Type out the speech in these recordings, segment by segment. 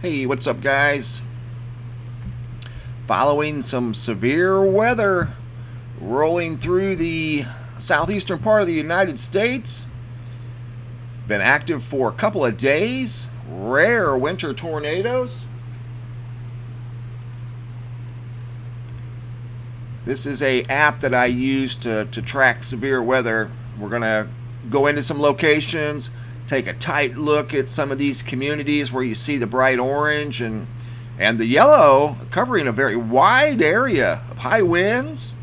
Hey, what's up, guys? Following some severe weather rolling through the southeastern part of the United States. Been active for a couple of days. Rare winter tornadoes. This is an app that I use to track severe weather. We're going to go into some locations, take a tight look at some of these communities where you see the bright orange and the yellow covering a very wide area of high winds,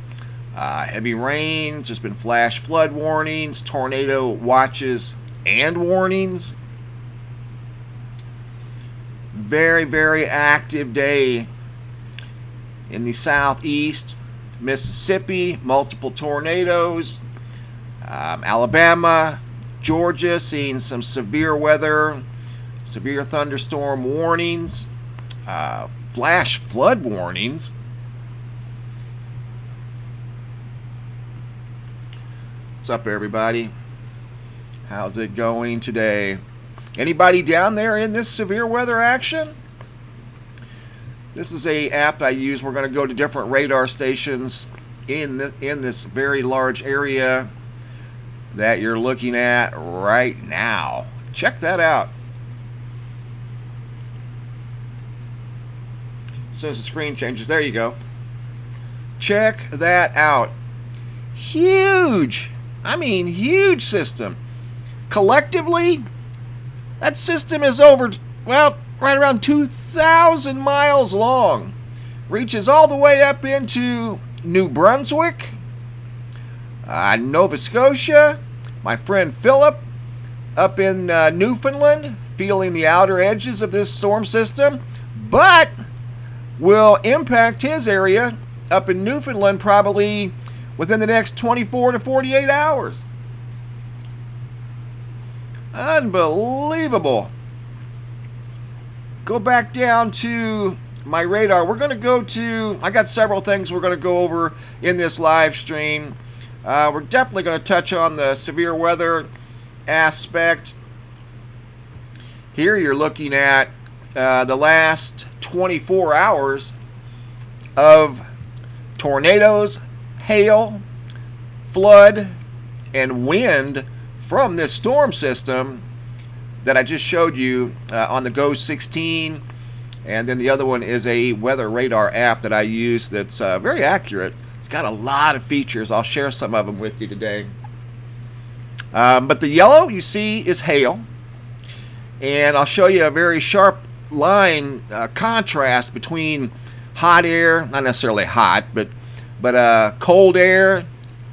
heavy rain. There's been flash flood warnings, tornado watches and warnings. Very, very active day in the southeast. Mississippi, multiple tornadoes. Alabama, Georgia, seeing some severe weather, severe thunderstorm warnings, flash flood warnings. What's up, everybody? How's it going today? Anybody down there in this severe weather action? This is a app I use. We're going to go to different radar stations in this very large area that you're looking at right now. Check that out. As soon as the screen changes, there you go. Check that out. Huge. I mean, huge system. Collectively, that system is over, well, right around 2,000 miles long. Reaches all the way up into New Brunswick, Nova Scotia. My friend Philip up in Newfoundland, feeling the outer edges of this storm system, but will impact his area up in Newfoundland probably within the next 24 to 48 hours. Unbelievable. Go back down to my radar. We're going to go to, I got several things we're going to go over in this live stream. We're definitely going to touch on the severe weather aspect. Here you're looking at the last 24 hours of tornadoes, hail, flood, and wind from this storm system that I just showed you on the Go 16. And then the other one is a weather radar app that I use that's very accurate. It's got a lot of features. I'll share some of them with you today. But the yellow you see is hail. And I'll show you a very sharp line contrast between hot air, not necessarily hot, but cold air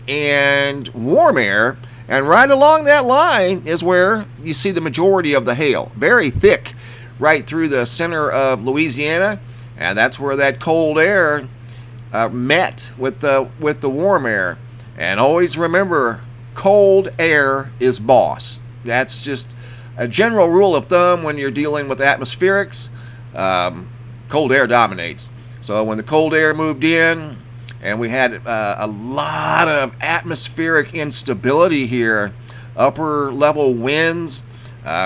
and warm air. And right along that line is where you see the majority of the hail. Very thick right through the center of Louisiana. And that's where that cold air met with the warm air. And always remember, cold air is boss. That's just a general rule of thumb when you're dealing with atmospherics. Cold air dominates. So when the cold air moved in, and we had a lot of atmospheric instability here, upper level winds,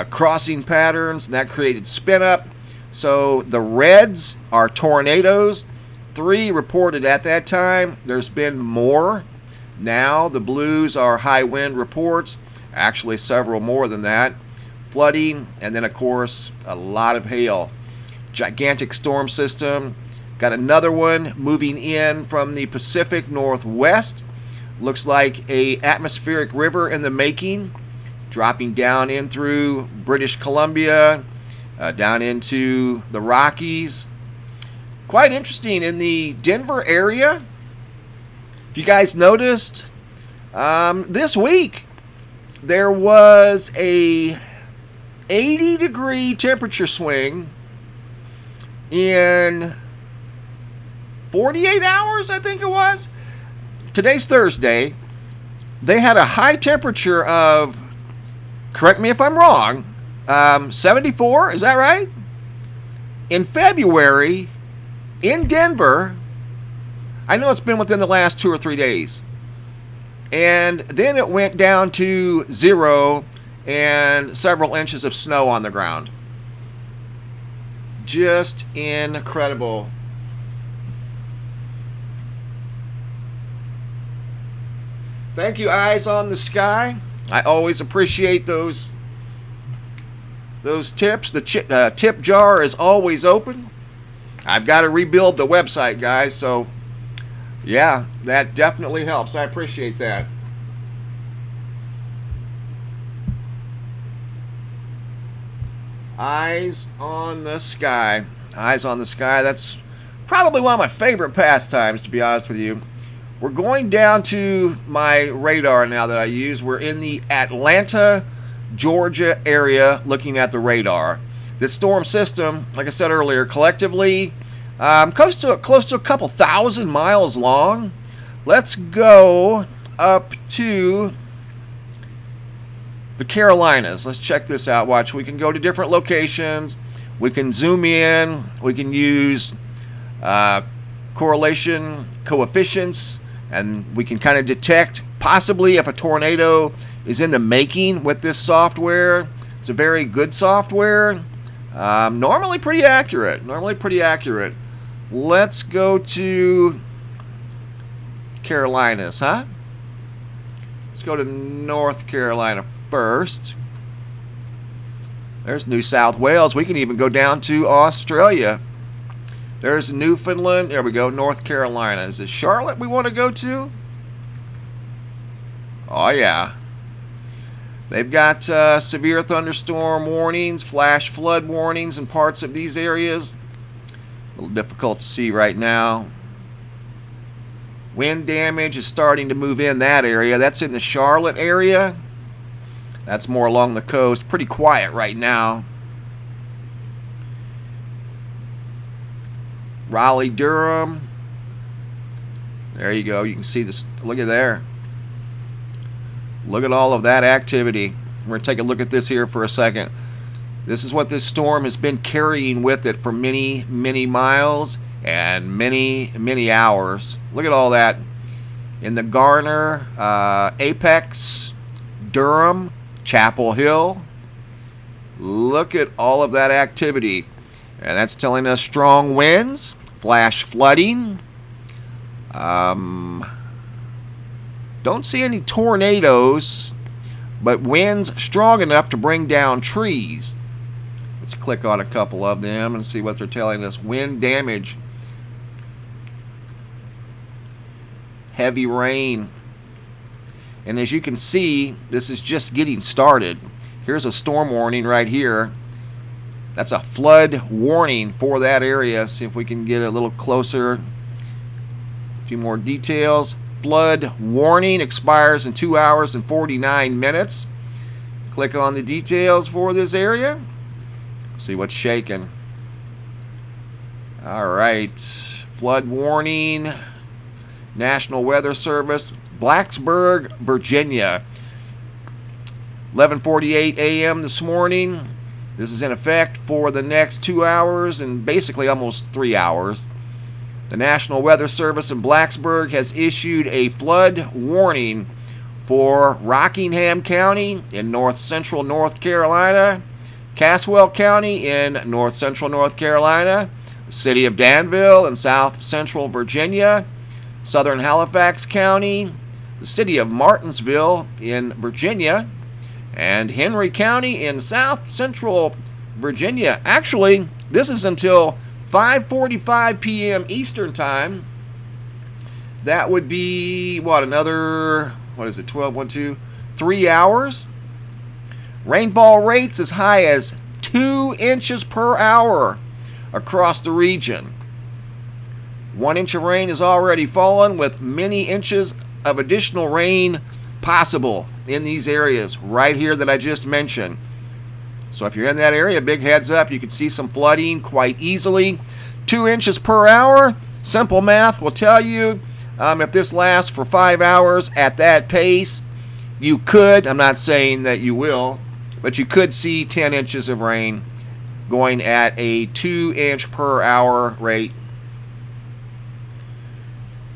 crossing patterns, and that created spin up. So the reds are tornadoes. 3 reported at that time. There's been more. Now the blues are high wind reports. Actually several more than that. Flooding, and then of course a lot of hail. Gigantic storm system. Got another one moving in from the Pacific Northwest. Looks like a atmospheric river in the making, dropping down in through British Columbia, down into the Rockies. Quite interesting in the Denver area. If you guys noticed, this week there was a 80-degree temperature swing in 48 hours, I think it was. Today's Thursday. They had a high temperature of, correct me if I'm wrong, 74, is that right? In February, in Denver, I know it's been within the last 2 or 3 days. And then it went down to 0 and several inches of snow on the ground. Just incredible. Thank you, Eyes on the Sky. I always appreciate those tips. The tip jar is always open. I've got to rebuild the website, guys, so yeah, that definitely helps. I appreciate that. Eyes on the Sky. Eyes on the Sky. That's probably one of my favorite pastimes, to be honest with you. We're going down to my radar now that I use. We're in the Atlanta, Georgia area looking at the radar. This storm system, like I said earlier, collectively close to a couple thousand miles long. Let's go up to the Carolinas. Let's check this out. Watch, we can go to different locations. We can zoom in. We can use correlation coefficients, and we can kind of detect possibly if a tornado is in the making with this software. It's a very good software. Normally pretty accurate. Let's go to Carolinas, huh? Let's go to North Carolina first. There's New South Wales. We can even go down to Australia. There's Newfoundland. There we go, North Carolina. Is it Charlotte we want to go to? Oh, yeah. They've got severe thunderstorm warnings, flash flood warnings in parts of these areas. A little difficult to see right now. Wind damage is starting to move in that area. That's in the Charlotte area. That's more along the coast. Pretty quiet right now. Raleigh, Durham. There you go. You can see this. Look at there. Look at all of that activity. We're going to take a look at this here for a second. This is what this storm has been carrying with it for many, many miles and many, many hours. Look at all that. In the Garner, Apex, Durham, Chapel Hill. Look at all of that activity. And that's telling us strong winds, flash flooding. Don't see any tornadoes, but winds strong enough to bring down trees. Let's click on a couple of them and see what they're telling us. Wind damage. Heavy rain. And as you can see, this is just getting started. Here's a storm warning right here. That's a flood warning for that area. See if we can get a little closer. A few more details. Flood warning expires in 2 hours and 49 minutes. Click on the details for this area. See what's shaking. All right. Flood warning. National Weather Service. Blacksburg, Virginia. 11:48 a.m. this morning. This is in effect for the next 2 hours and basically almost 3 hours. The National Weather Service in Blacksburg has issued a flood warning for Rockingham County in north central North Carolina, Caswell County in north central North Carolina, the city of Danville in south central Virginia, southern Halifax County, the city of Martinsville in Virginia, and Henry County in south central Virginia. Actually, this is until 5:45 p.m. Eastern Time. That would be, what, another, 12, 1, 2, 3 hours? Rainfall rates as high as 2 inches per hour across the region. 1 inch of rain has already fallen, with many inches of additional rain possible in these areas right here that I just mentioned. So if you're in that area, big heads up. You can see some flooding quite easily. 2 inches per hour. Simple math will tell you if this lasts for 5 hours at that pace, you could, I'm not saying that you will, but you could see 10 inches of rain going at a 2 inch per hour rate.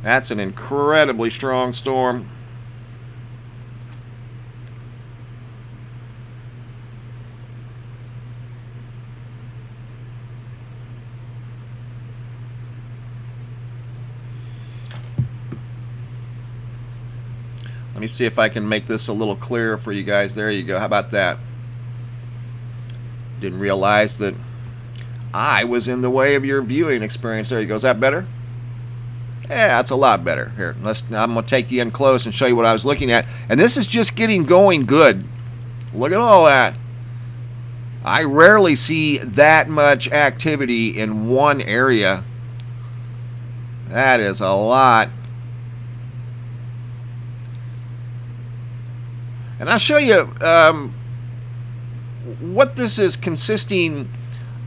That's an incredibly strong storm. Let me see if I can make this a little clearer for you guys. There you go. How about that? Didn't realize that I was in the way of your viewing experience. There you go. Is that better? Yeah, that's a lot better. Here, I'm going to take you in close and show you what I was looking at. And this is just getting going good. Look at all that. I rarely see that much activity in one area. That is a lot. And I'll show you what this is consisting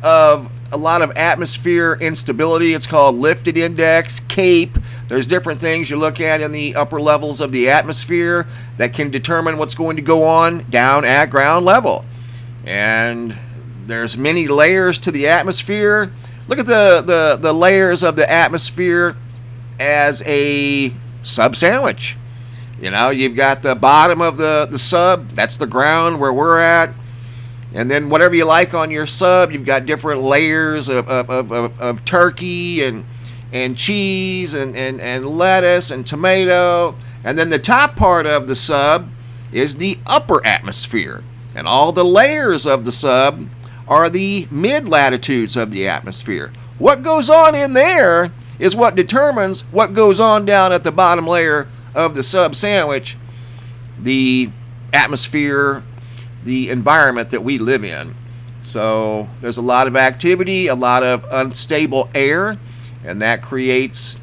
of. A lot of atmosphere instability. It's called lifted index, CAPE. There's different things you look at in the upper levels of the atmosphere that can determine what's going to go on down at ground level. And there's many layers to the atmosphere. Look at the layers of the atmosphere as a sub sandwich. You know, you've got the bottom of the sub, that's the ground where we're at. And then whatever you like on your sub, you've got different layers of turkey and cheese and lettuce and tomato. And then the top part of the sub is the upper atmosphere. And all the layers of the sub are the mid-latitudes of the atmosphere. What goes on in there is what determines what goes on down at the bottom layer of the sub sandwich, the atmosphere, the environment that we live in. So there's a lot of activity, a lot of unstable air, and that creates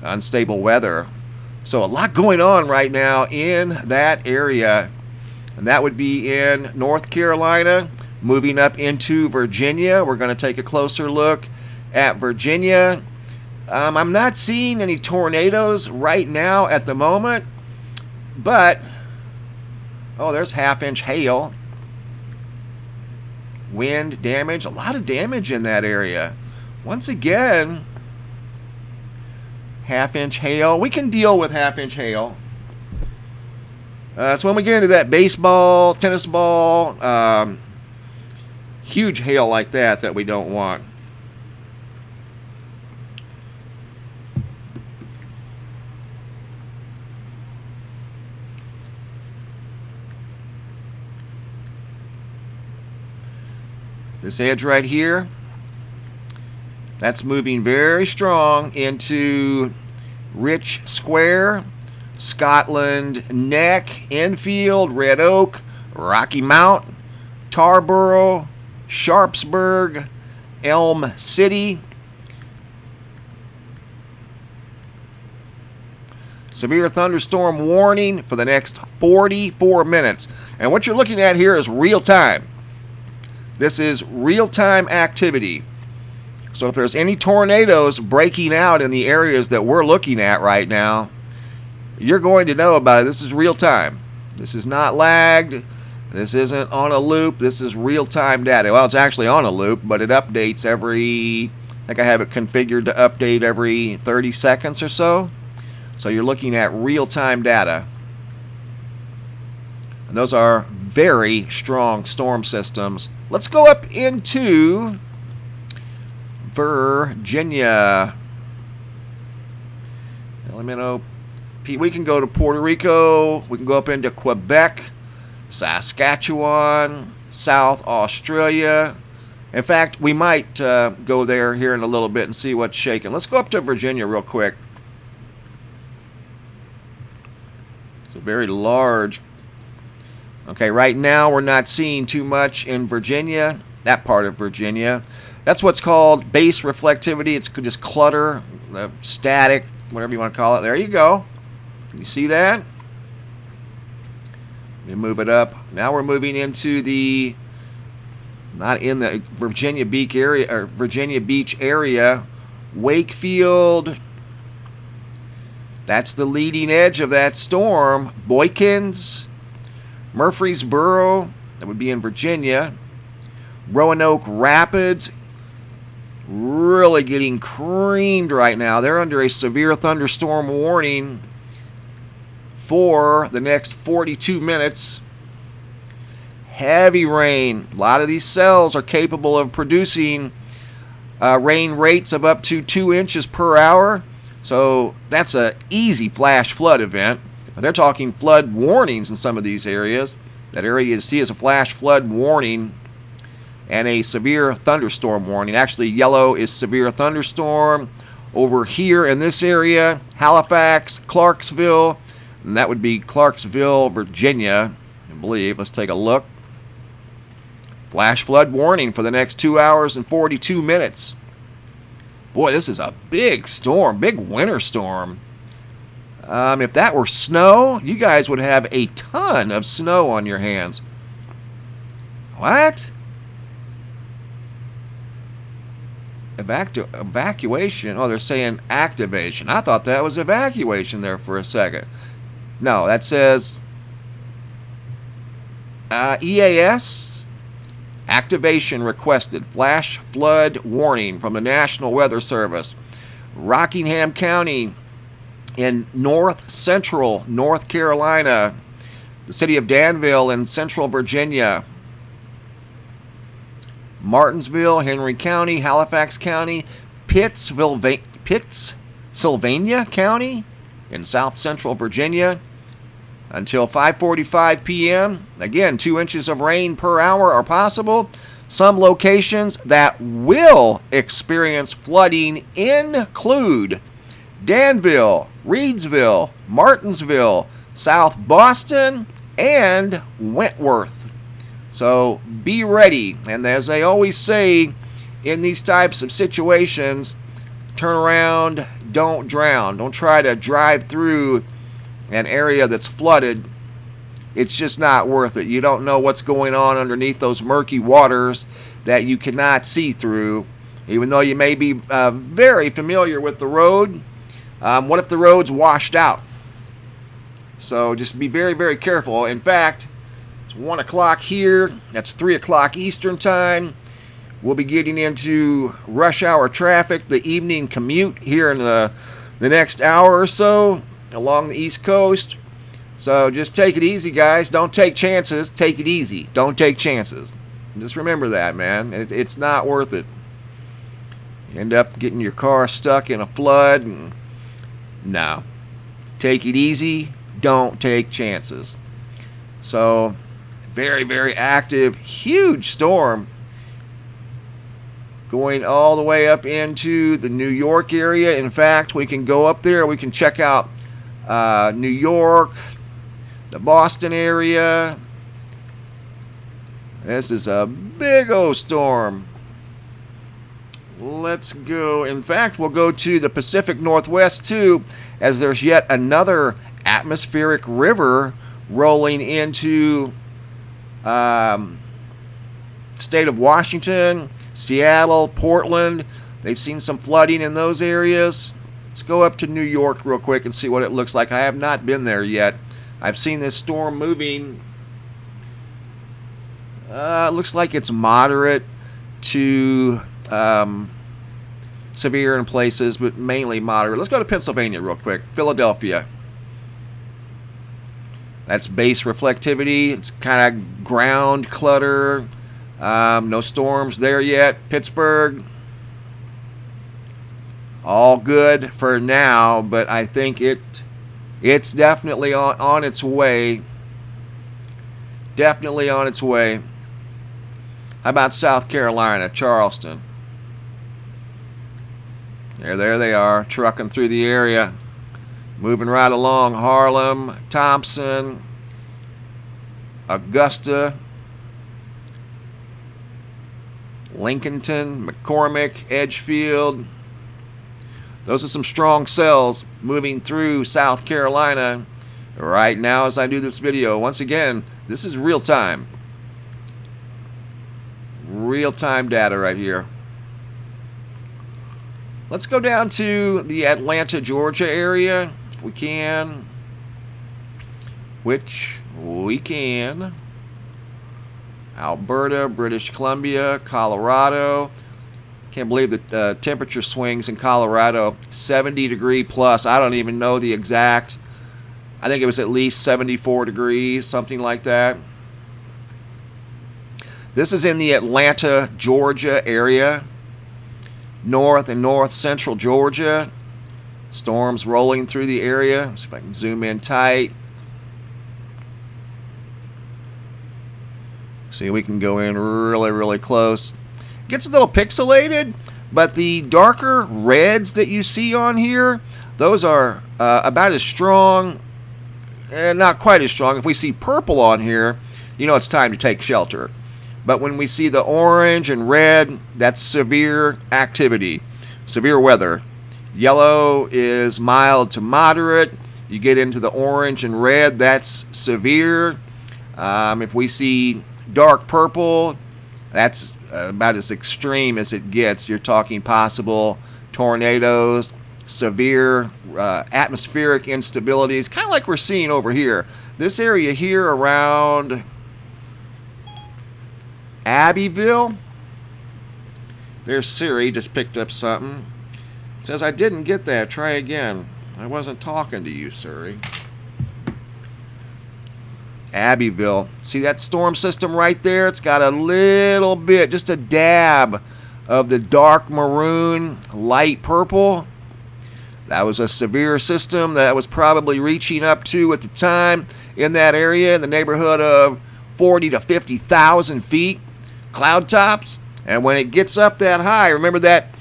unstable weather. So a lot going on right now in that area, and that would be in North Carolina, moving up into Virginia. We're going to take a closer look at Virginia. I'm not seeing any tornadoes right now at the moment, but oh, there's half-inch hail. Wind damage, a lot of damage in that area. Once again, half-inch hail. We can deal with half-inch hail. So when we get into that baseball, tennis ball, huge hail like that we don't want. This edge right here, that's moving very strong into Rich Square, Scotland Neck, Enfield, Red Oak, Rocky Mount, Tarboro, Sharpsburg, Elm City. Severe thunderstorm warning for the next 44 minutes. And what you're looking at here is real time. This is real-time activity. So if there's any tornadoes breaking out in the areas that we're looking at right now, you're going to know about it. This is real-time. This is not lagged. This isn't on a loop. This is real-time data. Well, it's actually on a loop, but it updates every, I think I have it configured to update every 30 seconds or so. So you're looking at real-time data. And those are very strong storm systems. Let's go up into Virginia. Let me know. We can go to Puerto Rico. We can go up into Quebec, Saskatchewan, South Australia. In fact, we might go there here in a little bit and see what's shaking. Let's go up to Virginia real quick. It's a very large. Okay, right now we're not seeing too much in Virginia, that part of Virginia. That's what's called base reflectivity. It's just clutter, static, whatever you want to call it. There you go. Can you see that? Let me move it up. Now we're moving into the, not in the Virginia Beach area, or Virginia Beach area, Wakefield. That's the leading edge of that storm. Boykins, Murfreesboro, that would be in Virginia. Roanoke Rapids, really getting creamed right now. They're under a severe thunderstorm warning for the next 42 minutes. Heavy rain. A lot of these cells are capable of producing rain rates of up to 2 inches per hour. So that's an easy flash flood event. They're talking flood warnings in some of these areas. That area you see is a flash flood warning and a severe thunderstorm warning. Actually, yellow is severe thunderstorm. Over here in this area, Halifax, Clarksville, and that would be Clarksville, Virginia, I believe. Let's take a look. Flash flood warning for the next 2 hours and 42 minutes. Boy, this is a big storm, big winter storm. If that were snow, you guys would have a ton of snow on your hands. What? Evacuation? Oh, they're saying activation. I thought that was evacuation there for a second. No, that says EAS activation requested. Flash flood warning from the National Weather Service. Rockingham County in north central North Carolina, the city of Danville in central Virginia, Martinsville, Henry County, Halifax County, Pittsylvania County in south central Virginia until 5:45 p.m. Again, 2 inches of rain per hour are possible. Some locations that will experience flooding include Danville, Reedsville, Martinsville, South Boston, and Wentworth. So be ready. And as they always say in these types of situations, turn around, don't drown. Don't try to drive through an area that's flooded. It's just not worth it. You don't know what's going on underneath those murky waters that you cannot see through, even though you may be very familiar with the road. What if the road's washed out? So just be very, very careful. In fact, it's 1 o'clock here. That's 3 o'clock Eastern time. We'll be getting into rush hour traffic, the evening commute here in the next hour or so along the East Coast. So just take it easy, guys. Don't take chances. Take it easy. Don't take chances. Just remember that, man. It's not worth it. You end up getting your car stuck in a flood. And no. Take it easy. Don't take chances. So, very, very active, huge storm going all the way up into the New York area. In fact, we can go up there. We can check out New York, the Boston area. This is a big old storm. Let's go. In fact, we'll go to the Pacific Northwest too, as there's yet another atmospheric river rolling into state of Washington, Seattle, Portland. They've seen some flooding in those areas. Let's go up to New York real quick and see what it looks like. I have not been there yet. I've seen this storm moving. It looks like it's moderate to severe in places, but mainly moderate. Let's go to Pennsylvania real quick. Philadelphia. That's base reflectivity. It's kind of ground clutter. No storms there yet. Pittsburgh. All good for now, but I think it's definitely on its way. Definitely on its way. How about South Carolina, Charleston? There they are, trucking through the area. Moving right along. Harlem, Thompson, Augusta, Lincolnton, McCormick, Edgefield. Those are some strong cells moving through South Carolina right now as I do this video. Once again, this is real time. Real time data right here. Let's go down to the Atlanta, Georgia area if we can. Which we can. Alberta, British Columbia, Colorado. Can't believe the temperature swings in Colorado. 70 degree plus. I don't even know the exact. I think it was at least 74 degrees, something like that. This is in the Atlanta, Georgia area. North and north central Georgia. Storms rolling through the area. See if I can zoom in tight. See, we can go in really, really close. Gets a little pixelated, but the darker reds that you see on here, those are about as strong, not quite as strong. If we see purple on here, you know it's time to take shelter. But when we see the orange and red, that's severe activity, severe weather. Yellow is mild to moderate. You get into the orange and red, that's severe. If we see dark purple, that's about as extreme as it gets. You're talking possible tornadoes, severe atmospheric instabilities, kind of like we're seeing over here. This area here around Abbeville. There's Siri, just picked up something. Says, I didn't get that. Try again. I wasn't talking to you, Siri. Abbeville. See that storm system right there? It's got a little bit, just a dab of the dark maroon, light purple. That was a severe system that was probably reaching up to, at the time, in that area, in the neighborhood of 40 to 50,000 feet. Cloud tops. And when it gets up that high, remember that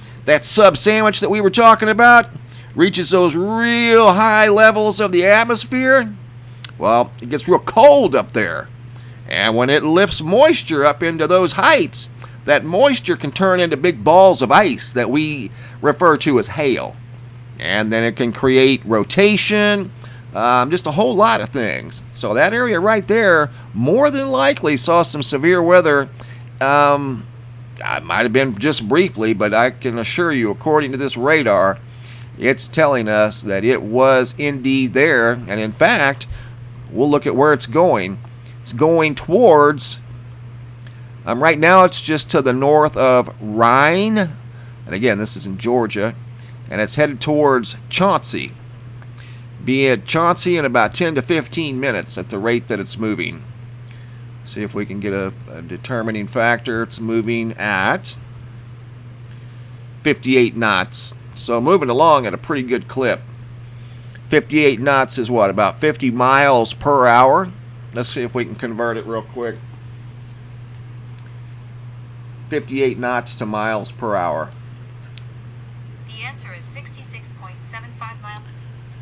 sub sandwich that we were talking about? Reaches those real high levels of the atmosphere. Well, it gets real cold up there. And when it lifts moisture up into those heights, that moisture can turn into big balls of ice that we refer to as hail. And then it can create rotation, just a whole lot of things. So that area right there more than likely saw some severe weather. It might have been just briefly, but I can assure you, according to this radar, it's telling us that it was indeed there. And in fact, we'll look at where it's going. It's going towards, right now it's just to the north of Rhine. And again, this is in Georgia. And it's headed towards Chauncey. Be at Chauncey in about 10 to 15 minutes at the rate that it's moving. See if we can get a determining factor. It's moving at 58 knots. So moving along at a pretty good clip. 58 knots is what? About 50 miles per hour. Let's see if we can convert it real quick. 58 knots to miles per hour. The answer is 66.75 miles.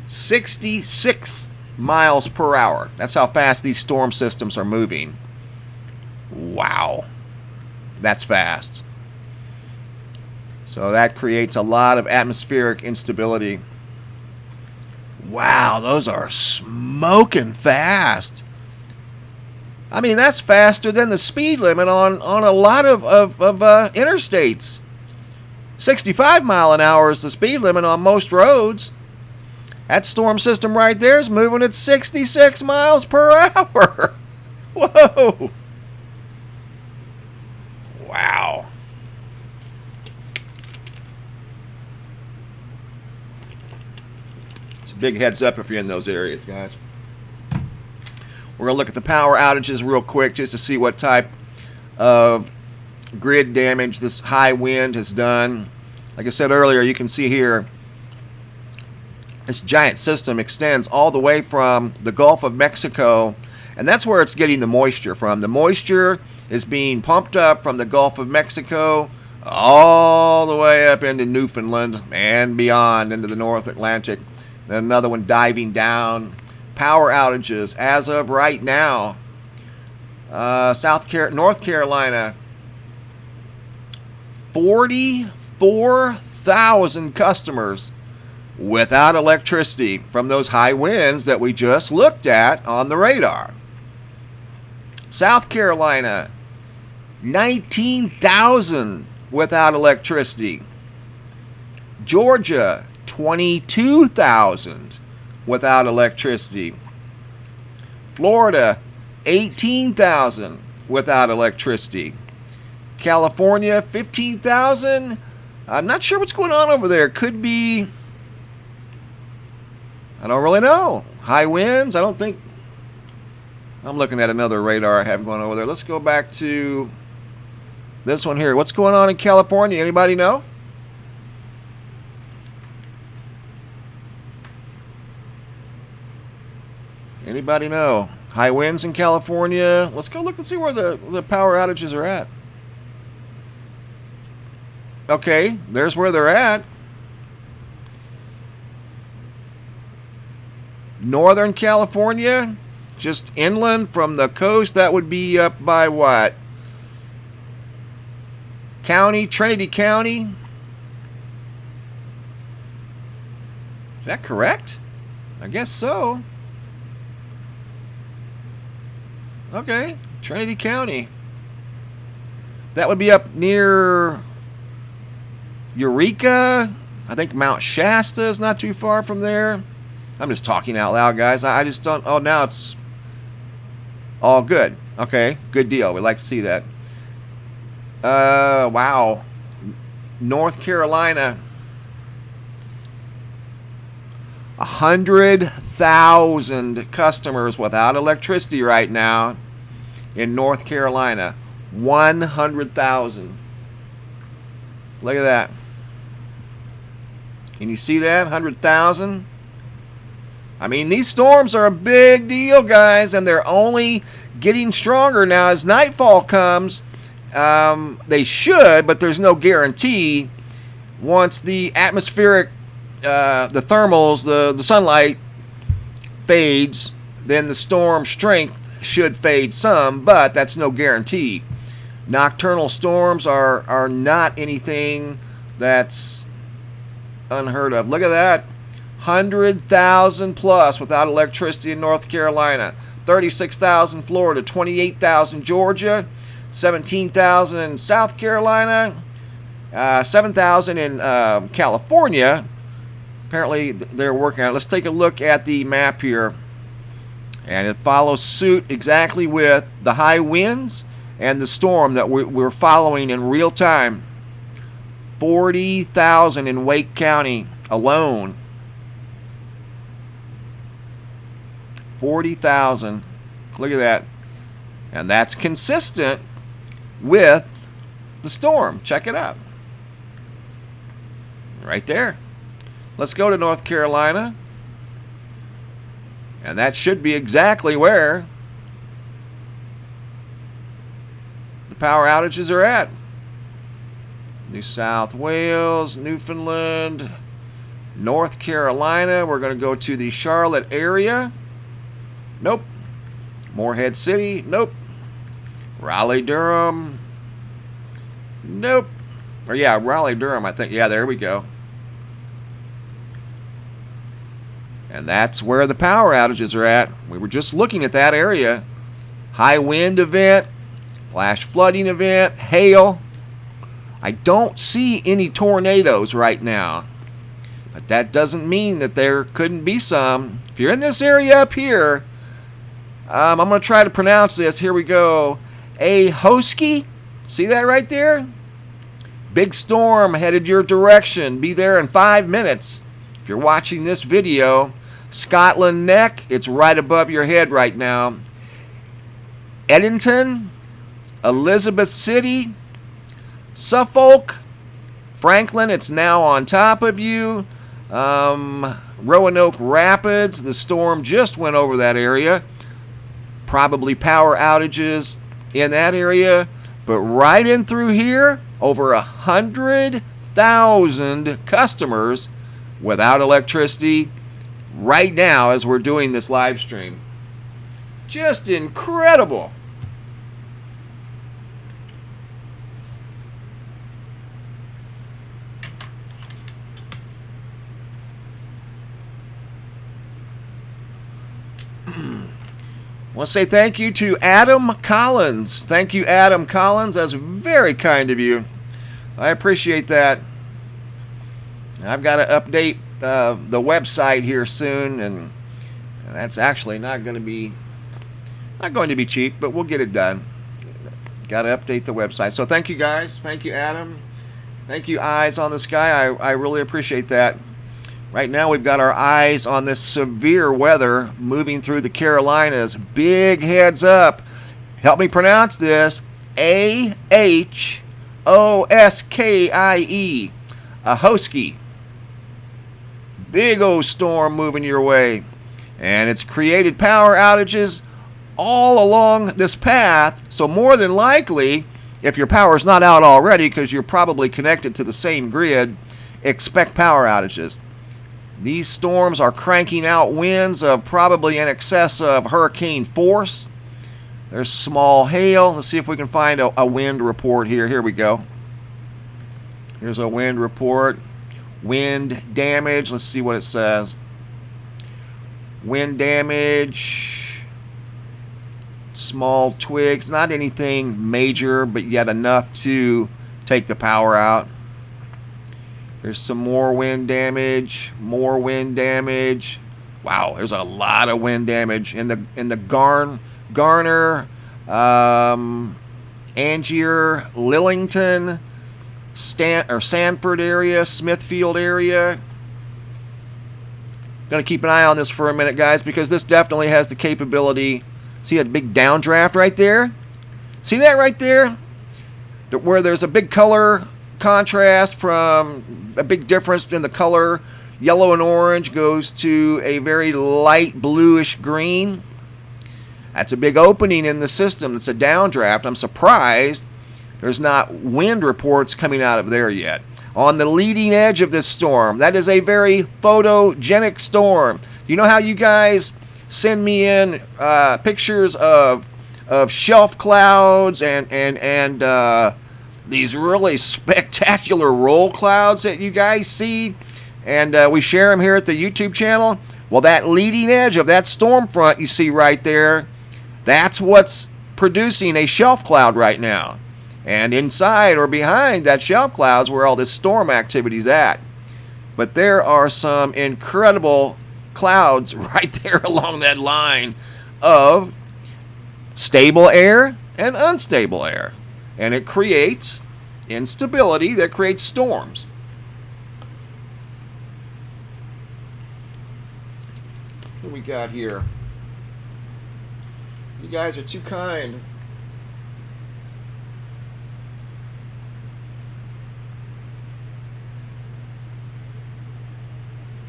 66 miles per hour. That's how fast these storm systems are moving. Wow. That's fast. So that creates a lot of atmospheric instability. Wow, those are smoking fast. I mean, that's faster than the speed limit on a lot of interstates. 65 mile an hour is the speed limit on most roads. That storm system right there is moving at 66 miles per hour. Whoa. Wow. It's a big heads up if you're in those areas, guys. We're going to look at the power outages real quick just to see what type of grid damage this high wind has done. Like I said earlier, you can see here this giant system extends all the way from the Gulf of Mexico, and that's where it's getting the moisture from. The moisture is being pumped up from the Gulf of Mexico all the way up into Newfoundland and beyond into the North Atlantic. Then another one diving down. Power outages as of right now. North Carolina, 44,000 customers without electricity from those high winds that we just looked at on the radar. South Carolina, 19,000 without electricity. Georgia, 22,000 without electricity. Florida, 18,000 without electricity. California, 15,000. I'm not sure what's going on over there. Could be, I don't really know. High winds, I don't think. I'm looking at another radar I have going over there. Let's go back to this one here. What's going on in California? Anybody know? Anybody know? High winds in California. Let's go look and see where the power outages are at. Okay, there's where they're at. Northern California, just inland from the coast. That would be up by what? County, Trinity County. Is that correct? I guess so. Okay, Trinity County. That would be up near Eureka. I think Mount Shasta is not too far from there. I'm just talking out loud, guys. I just don't... Oh, now it's all good. Okay, good deal. We'd like to see that. Wow. North Carolina. 100,000 customers without electricity right now in North Carolina. 100,000. Look at that. Can you see that? 100,000. I mean, these storms are a big deal, guys, and they're only getting stronger now as nightfall comes. They should, but there's no guarantee. Once the atmospheric, the thermals, the sunlight fades, then the storm strength should fade some, but that's no guarantee. Nocturnal storms are not anything that's unheard of. Look at that. 100,000 plus without electricity in North Carolina. 36,000 Florida. 28,000 Georgia. 17,000 in South Carolina. 7,000 in California. Apparently they're working on it. Let's take a look at the map here. And it follows suit exactly with the high winds and the storm that we're following in real time. 40,000 in Wake County alone. 40,000. Look at that. And that's consistent with the storm. Check it out. Right there. Let's go to North Carolina. And that should be exactly where the power outages are at. New South Wales, Newfoundland, North Carolina. We're going to go to the Charlotte area. Nope. Morehead City. Nope. Raleigh, Durham. Nope. Or yeah, Raleigh, Durham, I think. Yeah, there we go. And that's where the power outages are at. We were just looking at that area. High wind event, flash flooding event, hail. I don't see any tornadoes right now. But that doesn't mean that there couldn't be some. If you're in this area up here, I'm going to try to pronounce this. Here we go. A Hosky. See that right there? Big storm headed your direction. Be there in 5 minutes. If you're watching this video, Scotland Neck, it's right above your head right now. Edenton, Elizabeth City, Suffolk, Franklin, it's now on top of you. Roanoke Rapids, the storm just went over that area. Probably power outages in that area. But right in through here, over 100,000 customers without electricity right now as we're doing this live stream. Just incredible. I want to say thank you to Adam Collins. Thank you, Adam Collins. That's very kind of you. I appreciate that. I've got to update the website here soon, and that's actually not going to be cheap, but we'll get it done. Got to update the website. So thank you, guys. Thank you, Adam. Thank you, Eyes on the Sky. I really appreciate that. Right now we've got our eyes on this severe weather moving through the Carolinas. Big heads up. Help me pronounce this. A-H-O-S-K-I-E. A Hosky. Big old storm moving your way. And it's created power outages all along this path. So more than likely, if your power's not out already, because you're probably connected to the same grid, expect power outages. These storms are cranking out winds of probably in excess of hurricane force. There's small hail. Let's see if we can find a wind report here. Here we go. Here's a wind report. Wind damage. Let's see what it says. Wind damage. Small twigs. Not anything major, but yet enough to take the power out. There's some more wind damage. More wind damage. Wow, there's a lot of wind damage in the Garner, Angier, Lillington, Sanford area, Smithfield area. Gonna keep an eye on this for a minute, guys, because this definitely has the capability. See a big downdraft right there? See that right there? Where there's a big color contrast from a big difference in the color. Yellow and orange goes to a very light bluish green. That's a big opening in the system. It's a downdraft. I'm surprised there's not wind reports coming out of there yet. On the leading edge of this storm, that is a very photogenic storm. Do you know how you guys send me in pictures of shelf clouds and these really spectacular roll clouds that you guys see, and we share them here at the YouTube channel? Well, that leading edge of that storm front you see right there, that's what's producing a shelf cloud right now. And inside or behind that shelf cloud's where all this storm activity's at. But there are some incredible clouds right there along that line of stable air and unstable air. And it creates instability that creates storms. What do we got here? You guys are too kind.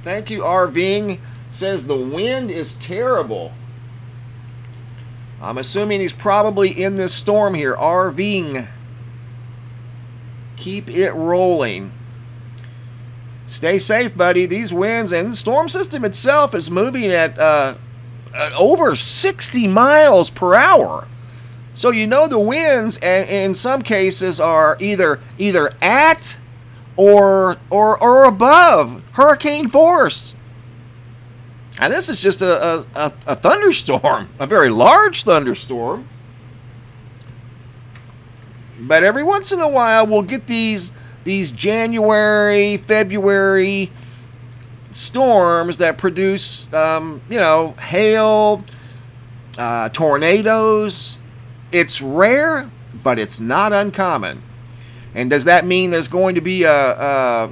Thank you, RVing. Says the wind is terrible. I'm assuming he's probably in this storm here. RVing. Keep it rolling. Stay safe, buddy. These winds and the storm system itself is moving at over 60 miles per hour. So you know the winds, and in some cases, are either at or above hurricane force. And this is just a thunderstorm, a very large thunderstorm. But every once in a while, we'll get these January, February storms that produce, hail, tornadoes. It's rare, but it's not uncommon. And does that mean there's going to be a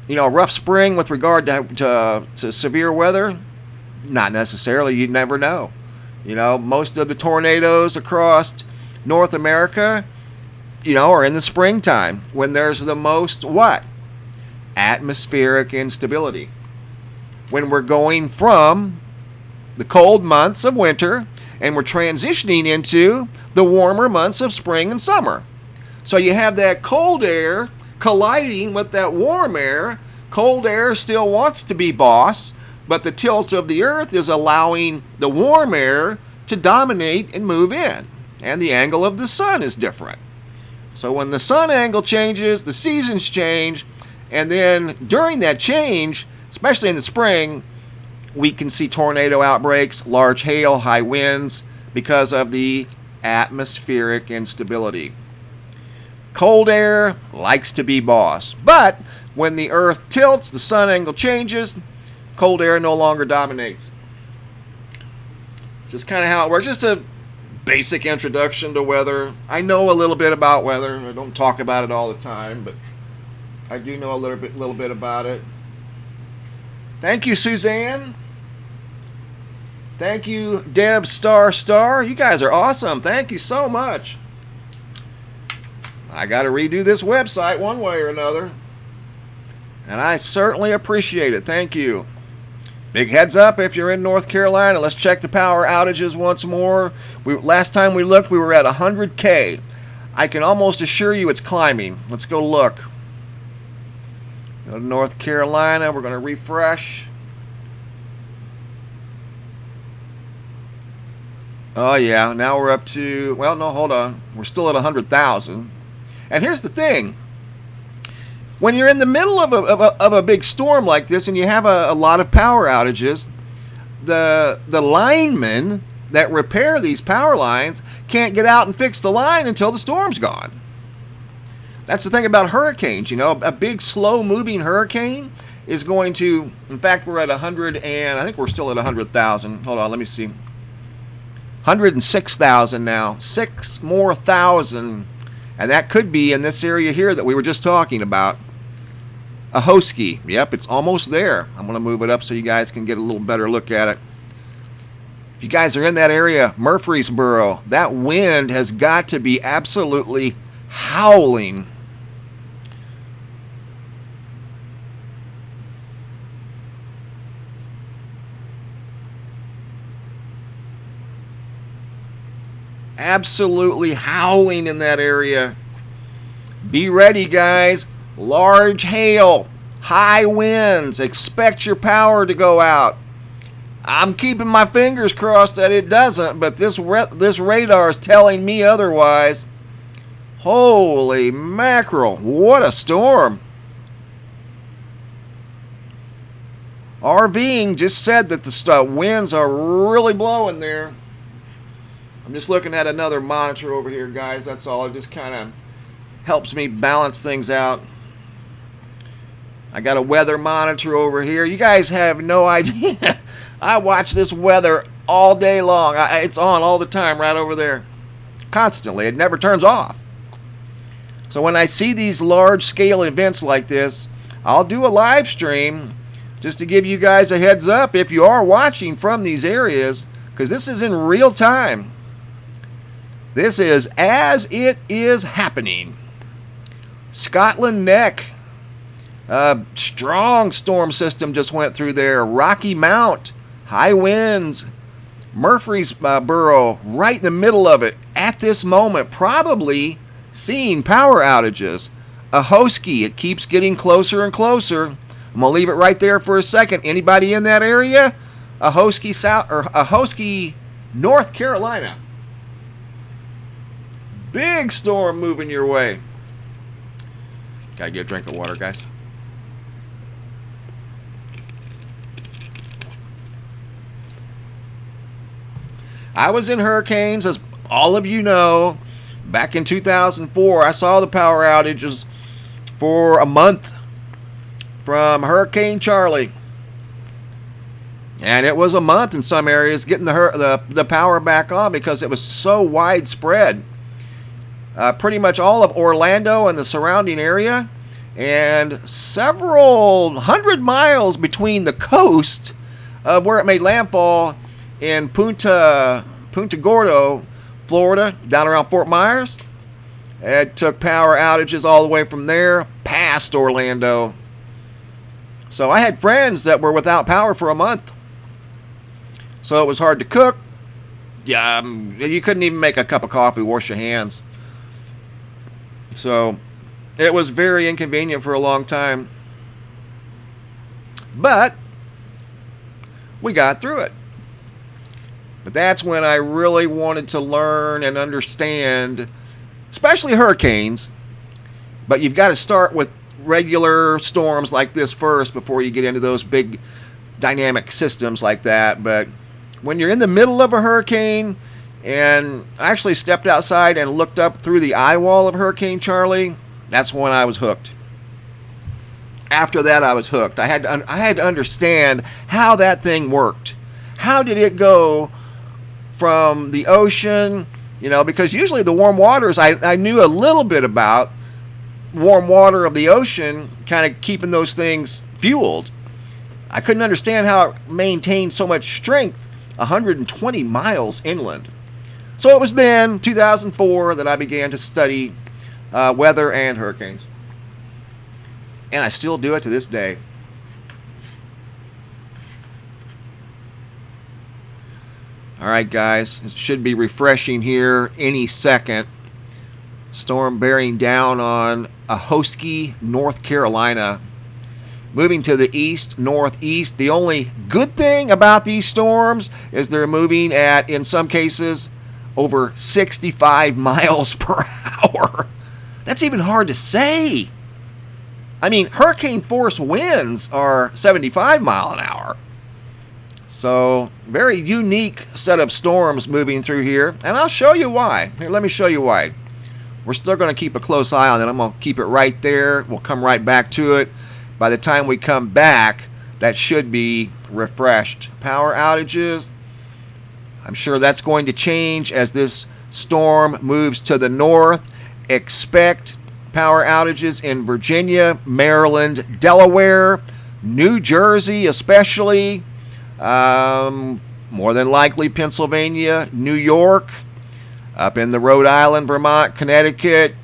rough spring with regard to severe weather? Not necessarily. You never know. Most of the tornadoes across North America, are in the springtime when there's the most what? Atmospheric instability. When we're going from the cold months of winter and we're transitioning into the warmer months of spring and summer. So you have that cold air colliding with that warm air. Cold air still wants to be boss, but the tilt of the earth is allowing the warm air to dominate and move in. And the angle of the sun is different. So when the sun angle changes, the seasons change, and then during that change, especially in the spring, we can see tornado outbreaks, large hail, high winds because of the atmospheric instability. Cold air likes to be boss, but when the earth tilts, the sun angle changes, cold air no longer dominates. It's just kind of how it works. Just a basic introduction to weather. I know a little bit about weather. I don't talk about it all the time, but I do know a little bit about it. Thank you, Suzanne. Thank you, Deb Star. You guys are awesome. Thank you so much. I got to redo this website one way or another, and I certainly appreciate it. Thank you. Big heads up if you're in North Carolina. Let's check the power outages once more. Last time we looked, we were at 100K. I can almost assure you it's climbing. Let's go look. Go to North Carolina. We're going to refresh. Oh, yeah. Now we're up to... Well, no, hold on. We're still at 100,000. And here's the thing. When you're in the middle of a big storm like this and you have a lot of power outages, the linemen that repair these power lines can't get out and fix the line until the storm's gone. That's the thing about hurricanes. You know, a big slow-moving hurricane is going to... In fact, we're at 100 and... I think we're still at 100,000. Hold on, let me see. 106,000 now. 6 more thousand. And that could be in this area here that we were just talking about. A Hosky. Yep, it's almost there. I'm going to move it up so you guys can get a little better look at it. If you guys are in that area, Murfreesboro, that wind has got to be absolutely howling. Absolutely howling in that area. Be ready, guys. Large hail, high winds. Expect your power to go out. I'm keeping my fingers crossed that it doesn't, but this radar is telling me otherwise. Holy mackerel, what a storm. RVing just said that the winds are really blowing there. I'm just looking at another monitor over here, guys. That's all. It just kind of helps me balance things out. I got a weather monitor over here. You guys have no idea. I watch this weather all day long. It's on all the time right over there. Constantly. It never turns off. So when I see these large-scale events like this, I'll do a live stream just to give you guys a heads up if you are watching from these areas, because this is in real time. This is as it is happening. Scotland Neck. Strong storm system just went through there. Rocky Mount. High winds. Murfreesboro. Right in the middle of it. At this moment. Probably seeing power outages. A Hosky. It keeps getting closer and closer. I'm going to leave it right there for a second. Anybody in that area? A Hosky South or a Hosky North Carolina. Big storm moving your way. Gotta get a drink of water, guys. I was in hurricanes, as all of you know. Back in 2004, I saw the power outages for a month from Hurricane Charlie. And it was a month in some areas getting the power back on because it was so widespread. Pretty much all of Orlando and the surrounding area, and several hundred miles between the coast of where it made landfall in Punta Gordo, Florida, down around Fort Myers. It took power outages all the way from there past Orlando. So I had friends that were without power for a month. So it was hard to cook. Yeah, you couldn't even make a cup of coffee, wash your hands. So it was very inconvenient for a long time. But we got through it. But that's when I really wanted to learn and understand, especially hurricanes. But you've got to start with regular storms like this first before you get into those big dynamic systems like that. But when you're in the middle of a hurricane, and I actually stepped outside and looked up through the eye wall of Hurricane Charlie, that's when I was hooked. After that, I was hooked. I had to understand how that thing worked. How did it go from the ocean, because usually the warm waters, I knew a little bit about warm water of the ocean, kind of keeping those things fueled. I couldn't understand how it maintained so much strength 120 miles inland. So it was then, 2004, that I began to study weather and hurricanes. And I still do it to this day. All right, guys, it should be refreshing here any second. Storm bearing down on Ahoskie, North Carolina. Moving to the east, northeast. The only good thing about these storms is they're moving at, in some cases, over 65 miles per hour. That's even hard to say. I mean, hurricane force winds are 75 mile an hour. So, very unique set of storms moving through here. And I'll show you why. Here, let me show you why. We're still going to keep a close eye on it. I'm going to keep it right there. We'll come right back to it. By the time we come back, that should be refreshed. Power outages. I'm sure that's going to change as this storm moves to the north. Expect power outages in Virginia, Maryland, Delaware, New Jersey especially. More than likely Pennsylvania, New York, up in the Rhode Island, Vermont, Connecticut,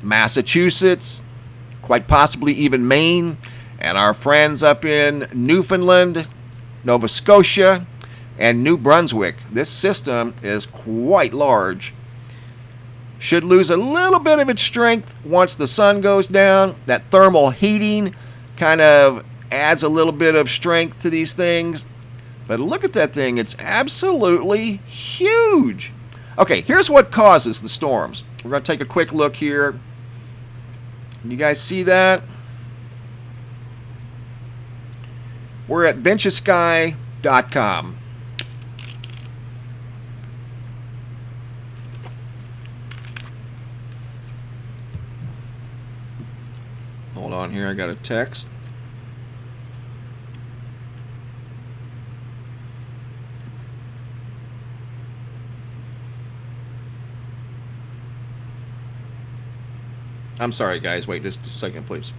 Massachusetts, quite possibly even Maine, and our friends up in Newfoundland, Nova Scotia, and New Brunswick. This system is quite large. Should lose a little bit of its strength once the sun goes down. That thermal heating kind of adds a little bit of strength to these things. But look at that thing. It's absolutely huge. Okay, here's what causes the storms. We're going to take a quick look here. You guys see that? We're at VentureSky.com. Hold on here, I got a text. I'm sorry, guys. Wait just a second, please.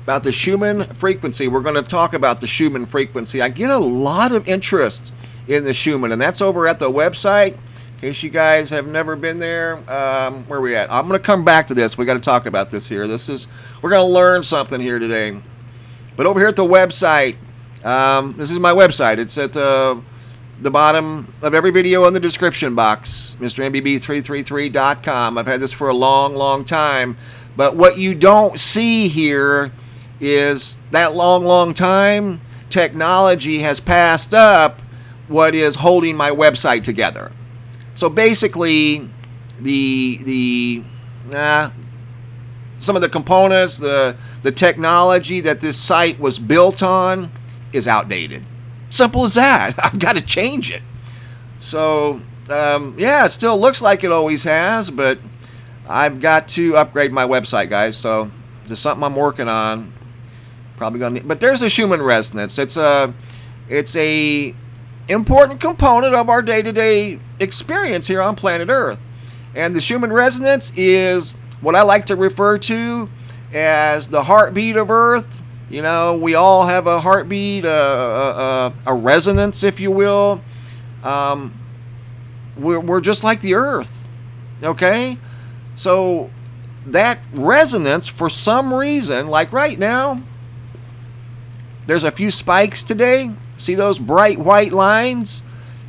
About the Schumann frequency. We're going to talk about the Schumann frequency. I get a lot of interest in the Schumann, and that's over at the website. In case you guys have never been there, where are we at? I'm going to come back to this. We got to talk about this here. We're going to learn something here today. But over here at the website, this is my website. It's at the bottom of every video in the description box, MrMBB333.com. I've had this for a long, long time. But what you don't see here is that long, long time, technology has passed up what is holding my website together. So basically, some of the components, the technology that this site was built on is outdated. Simple as that. I've got to change it. So, yeah, it still looks like it always has, but I've got to upgrade my website, guys. So, just something I'm working on. Probably gonna need, but there's a Schumann resonance. It's a important component of our day-to-day experience here on planet Earth. And the Schumann resonance is what I like to refer to as the heartbeat of Earth. You know, we all have a heartbeat, a resonance, if you will. We're just like the Earth, okay? So that resonance, for some reason, like right now, there's a few spikes today. See those bright white lines?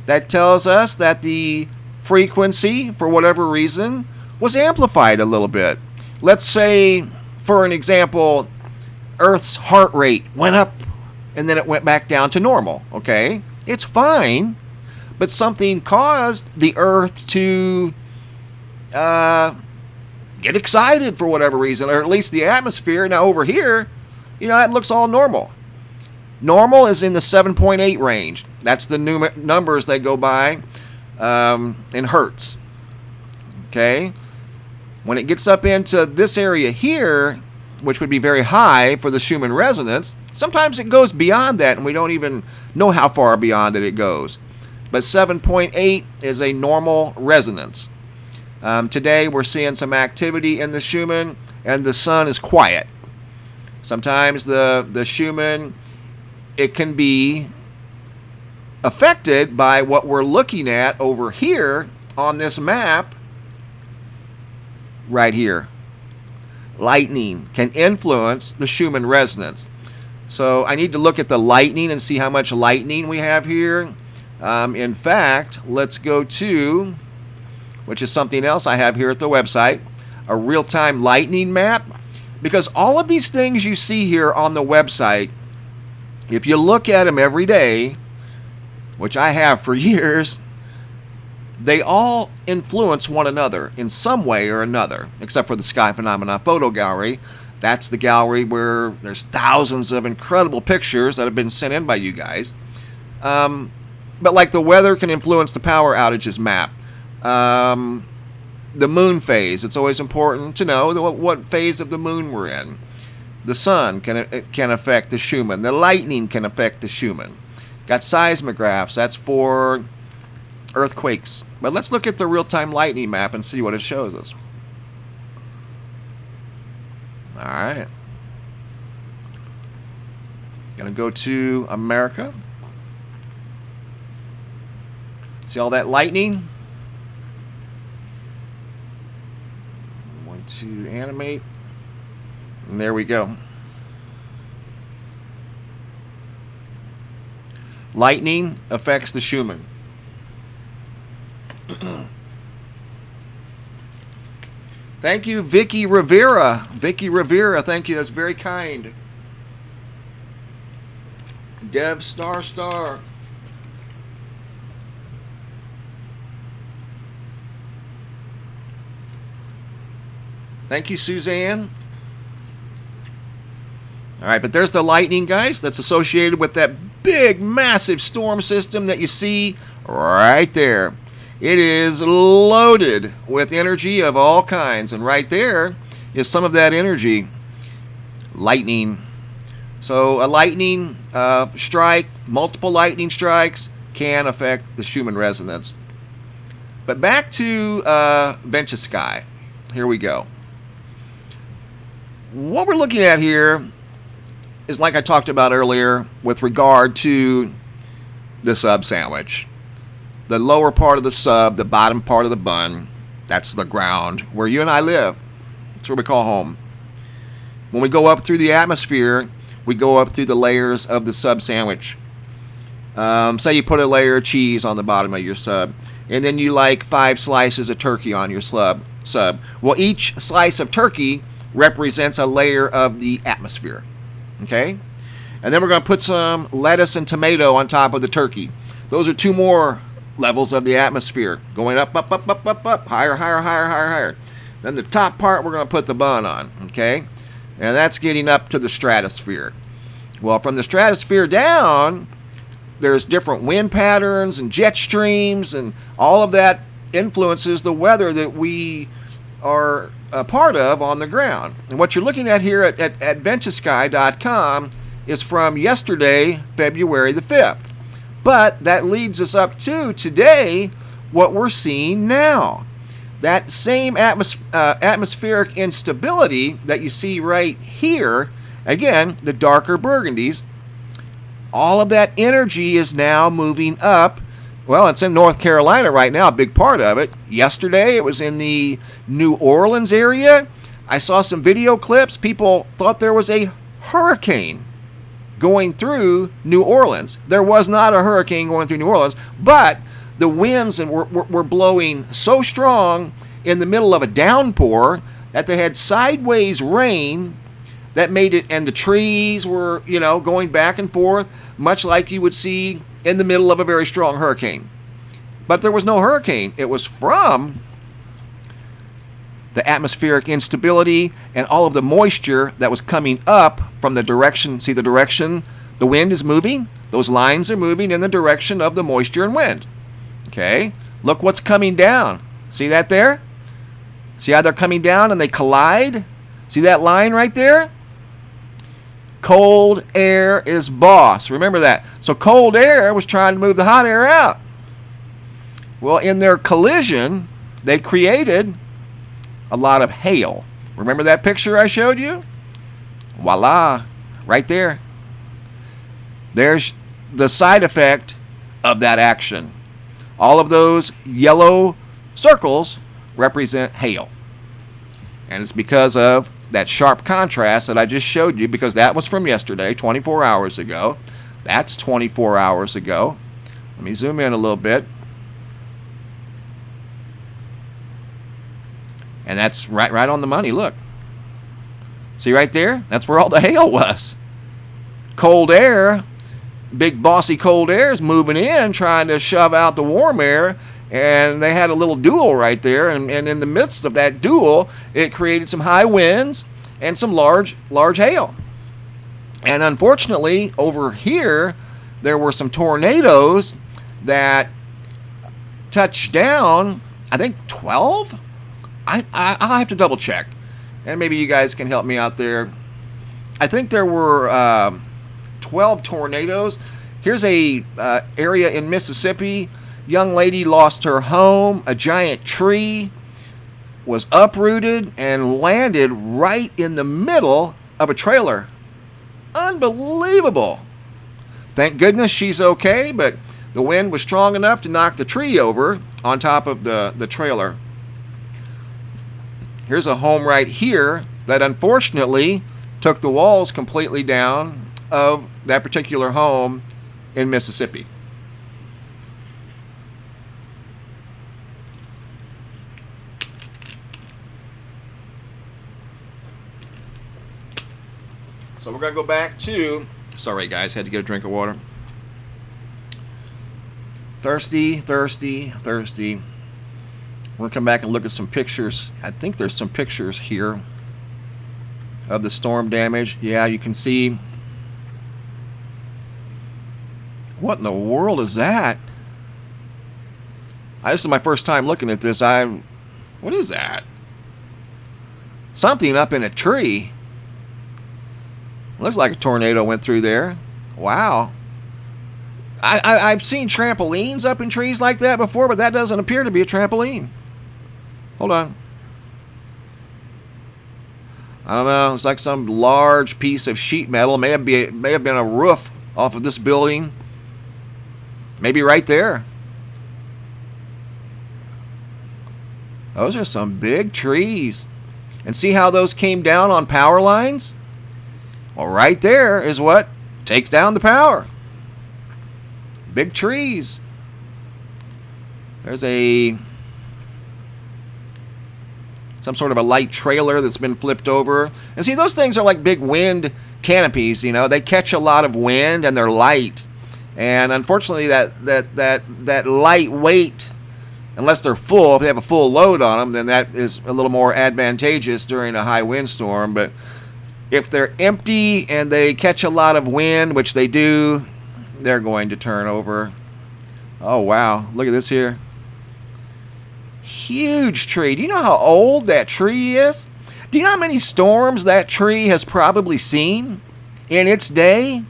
That tells us that the frequency, for whatever reason, was amplified a little bit. Let's say, for an example, Earth's heart rate went up and then it went back down to normal, okay? It's fine, but something caused the Earth to get excited for whatever reason, or at least the atmosphere. Now over here, you know, it looks all normal. Normal is in the 7.8 range. That's the numbers they go by in hertz. Okay? When it gets up into this area here, which would be very high for the Schumann resonance, sometimes it goes beyond that, and we don't even know how far beyond it goes. But 7.8 is a normal resonance. Today we're seeing some activity in the Schumann, and the sun is quiet. Sometimes the Schumann, it can be affected by what we're looking at over here on this map right here. Lightning can influence the Schumann resonance. So I need to look at the lightning and see how much lightning we have here. In fact, let's go to, which is something else I have here at the website, a real-time lightning map. Because all of these things you see here on the website, if you look at them every day, which I have for years, they all influence one another in some way or another, except for the Sky Phenomena Photo Gallery. That's the gallery where there's thousands of incredible pictures that have been sent in by you guys. But like the weather can influence the power outages map. The moon phase, it's always important to know what phase of the moon we're in. The sun can affect the Schumann. The lightning can affect the Schumann. Got seismographs, that's for earthquakes. But let's look at the real-time lightning map and see what it shows us. Alright. Gonna go to America. See all that lightning? I want to animate. And there we go. Lightning affects the Schumann. Thank you, Vicky Rivera. Vicky Rivera, thank you. That's very kind. Dev Star. Thank you, Suzanne. All right, but there's the lightning, guys, that's associated with that big, massive storm system that you see right there. It is loaded with energy of all kinds, and right there is some of that energy. Lightning. So a lightning strike, multiple lightning strikes can affect the Schumann resonance. But back to Venture Sky. Here we go. What we're looking at here is like I talked about earlier with regard to the sub sandwich. The lower part of the sub, the bottom part of the bun, that's the ground where you and I live. That's where we call home. When we go up through the atmosphere, we go up through the layers of the sub sandwich. Say you put a layer of cheese on the bottom of your sub, and then you like 5 slices of turkey on your sub. Well, each slice of turkey represents a layer of the atmosphere. Okay? And then we're going to put some lettuce and tomato on top of the turkey. Those are 2 more levels of the atmosphere, going up, higher. Then the top part we're going to put the bun on, okay? And that's getting up to the stratosphere. Well, from the stratosphere down, there's different wind patterns and jet streams, and all of that influences the weather that we are a part of on the ground. And what you're looking at here at venturesky.com is from yesterday, February the 5th. But that leads us up to today, what we're seeing now. That same atmospheric instability that you see right here, again, the darker burgundies, all of that energy is now moving up. Well, it's in North Carolina right now, a big part of it. Yesterday, it was in the New Orleans area. I saw some video clips. People thought there was a hurricane going through New Orleans. There was not a hurricane going through New Orleans, but the winds were blowing so strong in the middle of a downpour that they had sideways rain that made it, and the trees were, going back and forth, much like you would see in the middle of a very strong hurricane. But there was no hurricane. It was from the atmospheric instability and all of the moisture that was coming up from the direction. See the direction the wind is moving? Those lines are moving in the direction of the moisture and wind. Okay? Look what's coming down. See that there? See how they're coming down and they collide? See that line right there? Cold air is boss. Remember that. So cold air was trying to move the hot air out. Well, in their collision, they created a lot of hail. Remember that picture I showed you? Voila, right there. There's the side effect of that action. All of those yellow circles represent hail. And it's because of that sharp contrast that I just showed you, because that was from yesterday, 24 hours ago. That's 24 hours ago. Let me zoom in a little bit. And that's right on the money. Look. See right there? That's where all the hail was. Cold air, big bossy cold air is moving in, trying to shove out the warm air. And they had a little duel right there. And in the midst of that duel, it created some high winds and some large hail. And unfortunately, over here, there were some tornadoes that touched down, I think 12? I'll have to double check. And maybe you guys can help me out there. I think there were 12 tornadoes. Here's a area in Mississippi. Young lady lost her home. A giant tree was uprooted and landed right in the middle of a trailer. Unbelievable. Thank goodness she's okay, but the wind was strong enough to knock the tree over on top of the trailer. Here's a home right here that unfortunately took the walls completely down of that particular home in Mississippi. So we're going to go back to, sorry guys, had to get a drink of water. Thirsty. We're going to come back and look at some pictures. I think there's some pictures here of the storm damage. Yeah, you can see. What in the world is that? This is my first time looking at this. What is that? Something up in a tree. Looks like a tornado went through there. Wow. I've seen trampolines up in trees like that before, but that doesn't appear to be a trampoline. Hold on. I don't know. It's like some large piece of sheet metal. May have been a roof off of this building. Maybe right there. Those are some big trees. And see how those came down on power lines? Well, right there is what takes down the power. Big trees. There's some sort of a light trailer that's been flipped over. And see, those things are like big wind canopies, you know. They catch a lot of wind and they're light. And unfortunately, that light weight, unless they're full, if they have a full load on them, then that is a little more advantageous during a high windstorm. But if they're empty and they catch a lot of wind, which they do, they're going to turn over. Oh, wow. Look at this here. Huge tree. Do you know how old that tree is? Do you know how many storms that tree has probably seen in its day?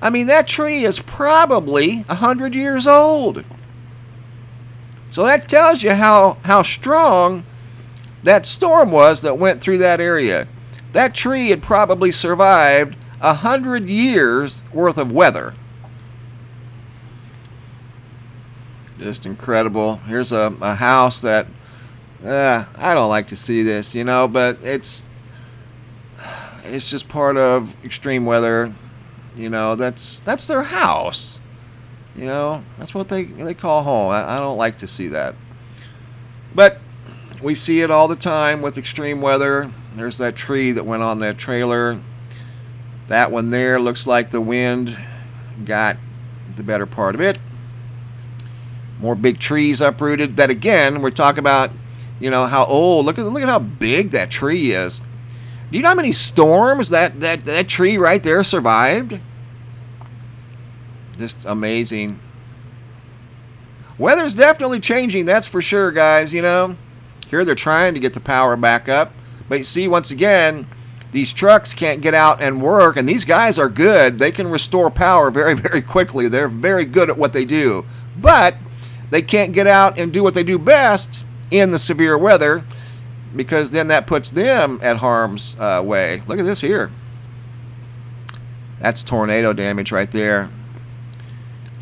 I mean, that tree is probably 100 years old. So that tells you how strong that storm was that went through that area. That tree had probably survived 100 years worth of weather. Just incredible. Here's a house that I don't like to see this, you know, but it's just part of extreme weather. You know, that's their house. You know, that's what they call home. I don't like to see that. But we see it all the time with extreme weather. There's that tree that went on that trailer. That one there looks like the wind got the better part of it. More big trees uprooted. That again, we're talking about, you know, how old. Look at how big that tree is. Do you know how many storms that tree right there survived? Just amazing. Weather's definitely changing, that's for sure, guys, you know. Here they're trying to get the power back up. But you see, once again, these trucks can't get out and work, and these guys are good. They can restore power very, very quickly. They're very good at what they do. But they can't get out and do what they do best in the severe weather, because then that puts them at harm's way. Look at this here. That's tornado damage right there.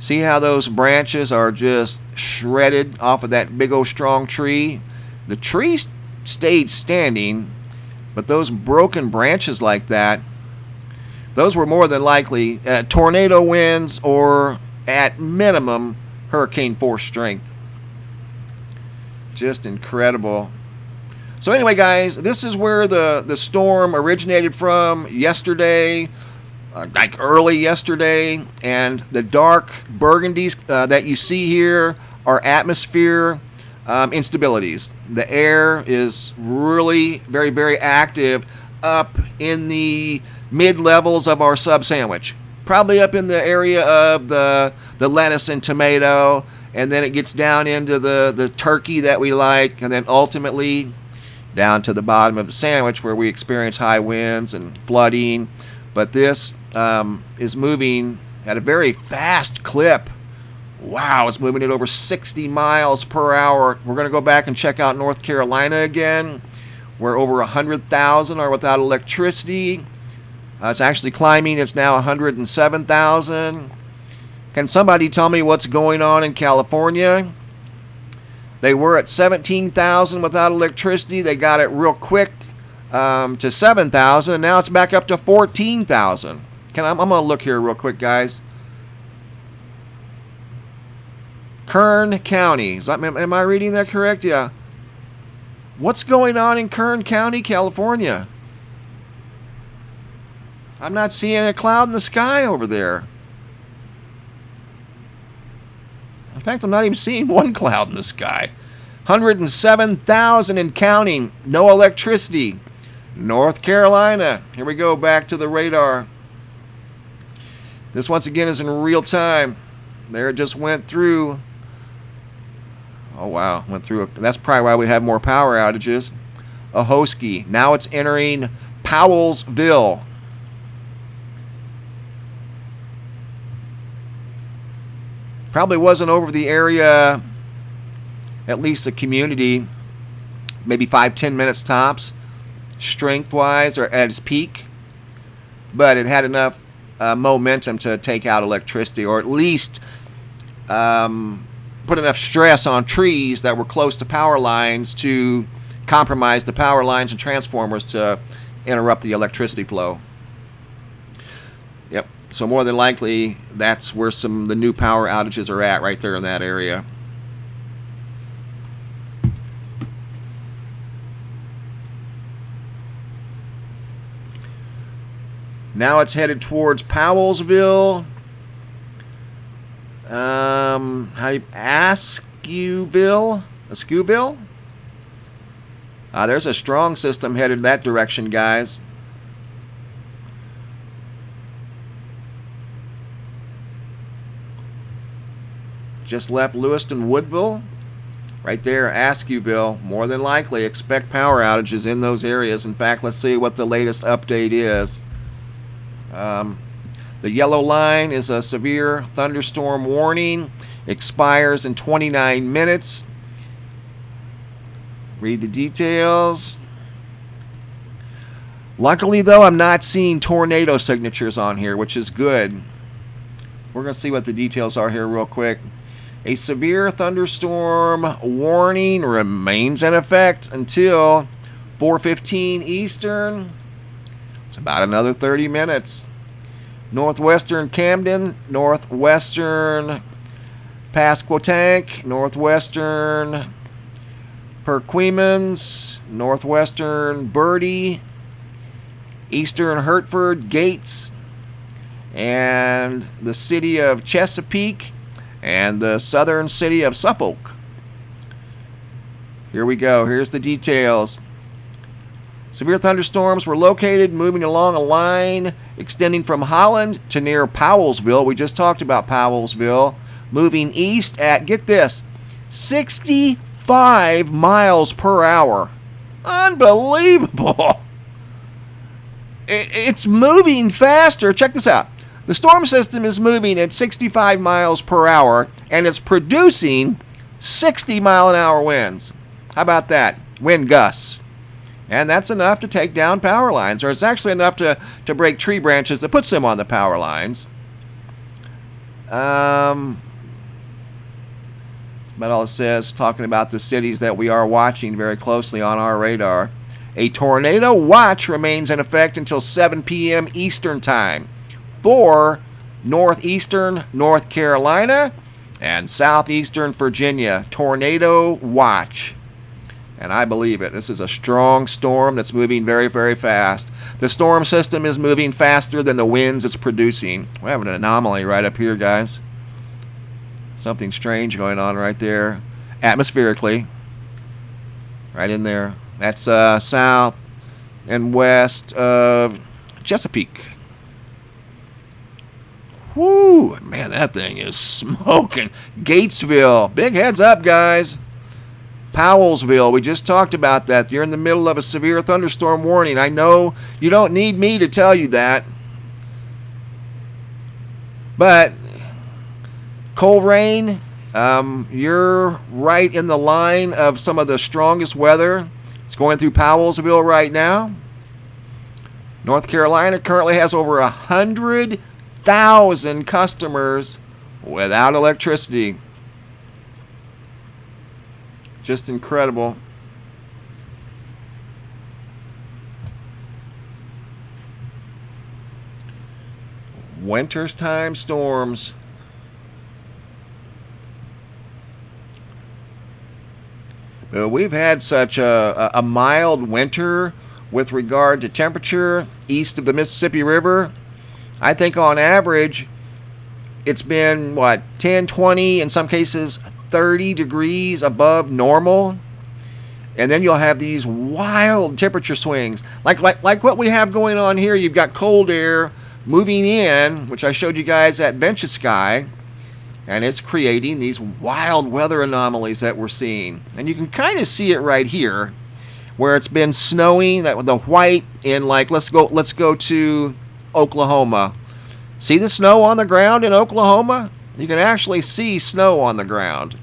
See how those branches are just shredded off of that big old strong tree? The tree stayed standing, but those broken branches like that, those were more than likely tornado winds or at minimum hurricane force strength. Just incredible. So anyway, guys, this is where the storm originated from yesterday, like early yesterday, and the dark burgundies that you see here are atmosphere instabilities. The air is really very, very active up in the mid-levels of our sub-sandwich. Probably up in the area of the lettuce and tomato, and then it gets down into the turkey that we like, and then ultimately down to the bottom of the sandwich where we experience high winds and flooding. But this is moving at a very fast clip. Wow, it's moving at over 60 miles per hour. We're going to go back and check out North Carolina again, where over 100,000 are without electricity. It's actually climbing. It's now 107,000. Can somebody tell me what's going on in California? They were at 17,000 without electricity. They got it real quick to 7,000, and now it's back up to 14,000. I'm going to look here real quick, guys. Kern County. Am I reading that correct? Yeah. What's going on in Kern County, California? I'm not seeing a cloud in the sky over there. In fact, I'm not even seeing one cloud in the sky. 107,000 and counting. No electricity. North Carolina. Here we go, back to the radar. This once again is in real time. There it just went through. Oh wow, went through. That's probably why we have more power outages. Ahoskie. Now it's entering Powellsville. Probably wasn't over the area, at least the community, maybe 5-10 minutes tops, strength-wise or at its peak. But it had enough momentum to take out electricity, or at least put enough stress on trees that were close to power lines to compromise the power lines and transformers to interrupt the electricity flow. Yep. So more than likely, that's where the new power outages are at, right there in that area. Now it's headed towards Powellsville. Askew? There's a strong system headed that direction, guys. Just left Lewiston, Woodville. Right there, Askewville. More than likely, expect power outages in those areas. In fact, let's see what the latest update is. The yellow line is a severe thunderstorm warning. Expires in 29 minutes. Read the details. Luckily, though, I'm not seeing tornado signatures on here, which is good. We're going to see what the details are here real quick. A severe thunderstorm warning remains in effect until 4:15 Eastern. It's about another 30 minutes. Northwestern Camden, northwestern Pasquotank, northwestern Perquimans, northwestern Bertie, eastern Hertford, Gates, and the city of Chesapeake, and the southern city of Suffolk. Here we go. Here's the details. Severe thunderstorms were located moving along a line extending from Holland to near Powellsville. We just talked about Powellsville. Moving east at, get this, 65 miles per hour. Unbelievable. It's moving faster. Check this out. The storm system is moving at 65 miles per hour, and it's producing 60-mile-an-hour winds. How about that? Wind gusts. And that's enough to take down power lines, or it's actually enough to break tree branches that puts them on the power lines. But all it says, talking about the cities that we are watching very closely on our radar. A tornado watch remains in effect until 7 p.m. Eastern Time for northeastern North Carolina and southeastern Virginia. Tornado watch. And I believe it. This is a strong storm that's moving very, very fast. The storm system is moving faster than the winds it's producing. We're having an anomaly right up here, guys. Something strange going on right there. Atmospherically. Right in there. That's south and west of Chesapeake. Whoo! Man, that thing is smoking. Gatesville. Big heads up, guys. Powellsville, we just talked about that. You're in the middle of a severe thunderstorm warning. I know you don't need me to tell you that. But Coleraine, you're right in the line of some of the strongest weather. It's going through Powellsville right now. North Carolina currently has over 100,000 customers without electricity. Just incredible. Winter's time storms. We've had such a mild winter with regard to temperature east of the Mississippi River. I think on average it's been, 10, 20, in some cases 30 degrees above normal. And then you'll have these wild temperature swings. Like what we have going on here. You've got cold air moving in, which I showed you guys at Bench of Sky. And it's creating these wild weather anomalies that we're seeing. And you can kind of see it right here, where it's been snowing, that the white in, let's go to Oklahoma. See the snow on the ground in Oklahoma? You can actually see snow on the ground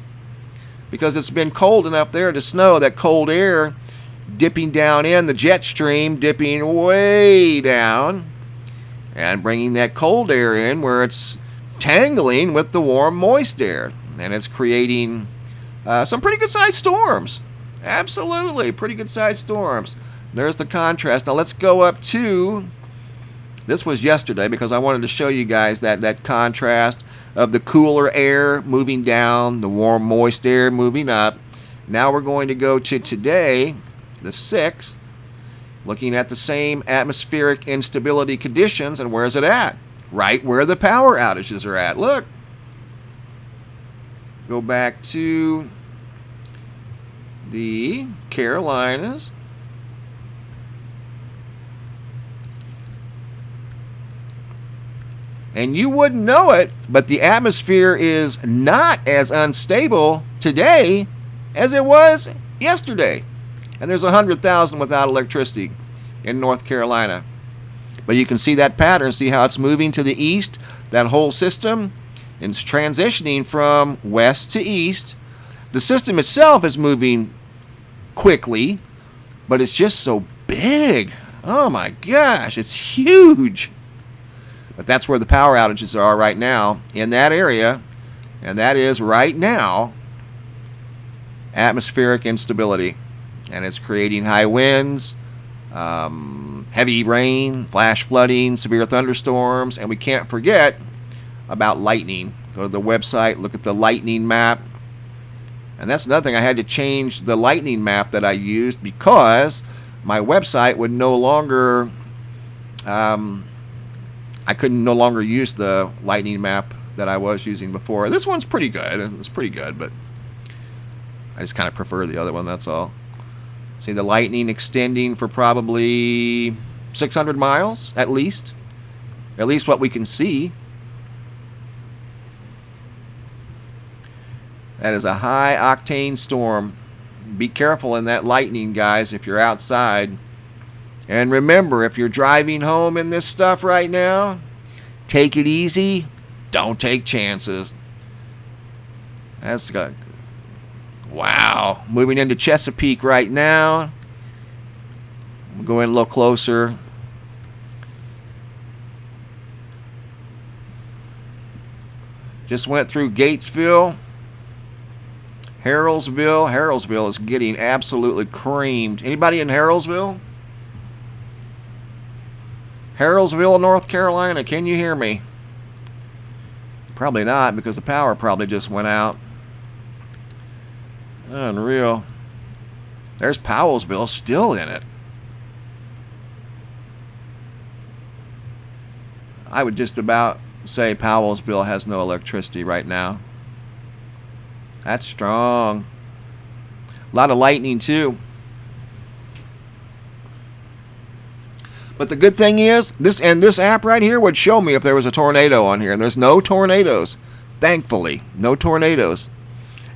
because it's been cold enough there to snow. That cold air dipping down in, the jet stream dipping way down and bringing that cold air in where it's tangling with the warm, moist air. And it's creating some pretty good-sized storms. Absolutely, pretty good-sized storms. There's the contrast. Now let's go up to, this was yesterday because I wanted to show you guys that contrast of the cooler air moving down, the warm, moist air moving up. Now we're going to go to today, the 6th, looking at the same atmospheric instability conditions. And where's it at? Right where the power outages are at. Look. Go back to the Carolinas. And you wouldn't know it, but the atmosphere is not as unstable today as it was yesterday. And there's 100,000 without electricity in North Carolina. But you can see that pattern, see how it's moving to the east, that whole system. It's transitioning from west to east. The system itself is moving quickly, but it's just so big. Oh my gosh, it's huge. But that's where the power outages are right now, in that area. And that is right now atmospheric instability. And it's creating high winds, heavy rain, flash flooding, severe thunderstorms. And we can't forget about lightning. Go to the website, look at the lightning map. And that's another thing. I had to change the lightning map that I used because my website would no longer... I couldn't no longer use the lightning map that I was using before. This one's pretty good. It's pretty good, but I just kind of prefer the other one, that's all. See the lightning extending for probably 600 miles, at least. At least what we can see. That is a high-octane storm. Be careful in that lightning, guys, if you're outside. And remember, if you're driving home in this stuff right now, take it easy. Don't take chances. That's good. Wow. Moving into Chesapeake right now. We'll go in a little closer. Just went through Gatesville. Harrellsville. Harrellsville is getting absolutely creamed. Anybody in Harrellsville? Harrellsville, North Carolina, can you hear me? Probably not, because the power probably just went out. Unreal. There's Powellsville still in it. I would just about say Powellsville has no electricity right now. That's strong. A lot of lightning too. But the good thing is, this app right here would show me if there was a tornado on here. And there's no tornadoes. Thankfully, no tornadoes.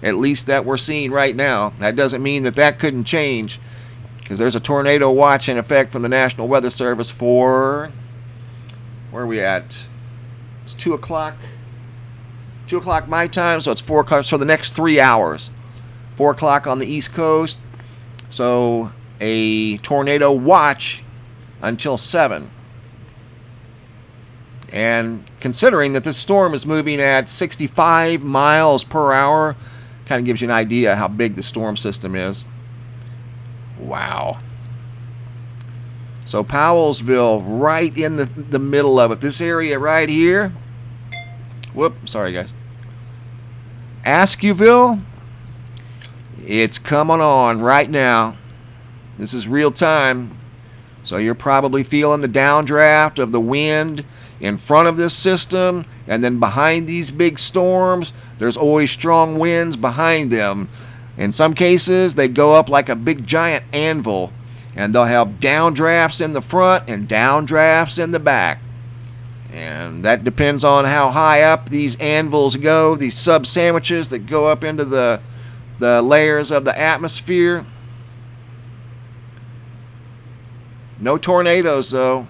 At least that we're seeing right now. That doesn't mean that couldn't change. Because there's a tornado watch in effect from the National Weather Service for... Where are we at? It's 2 o'clock. 2 o'clock my time, so it's 4 o'clock. So the next 3 hours. 4 o'clock on the East Coast. So a tornado watch until 7. And considering that this storm is moving at 65 miles per hour, kind of gives you an idea how big the storm system is. Wow. So Powellsville, right in the middle of it. This area right here. Whoop, sorry guys. Askew, it's coming on right now. This is real time. So you're probably feeling the downdraft of the wind in front of this system, and then behind these big storms, there's always strong winds behind them. In some cases, they go up like a big giant anvil, and they'll have downdrafts in the front and downdrafts in the back. And that depends on how high up these anvils go, these sub-sandwiches that go up into the layers of the atmosphere. No tornadoes, though.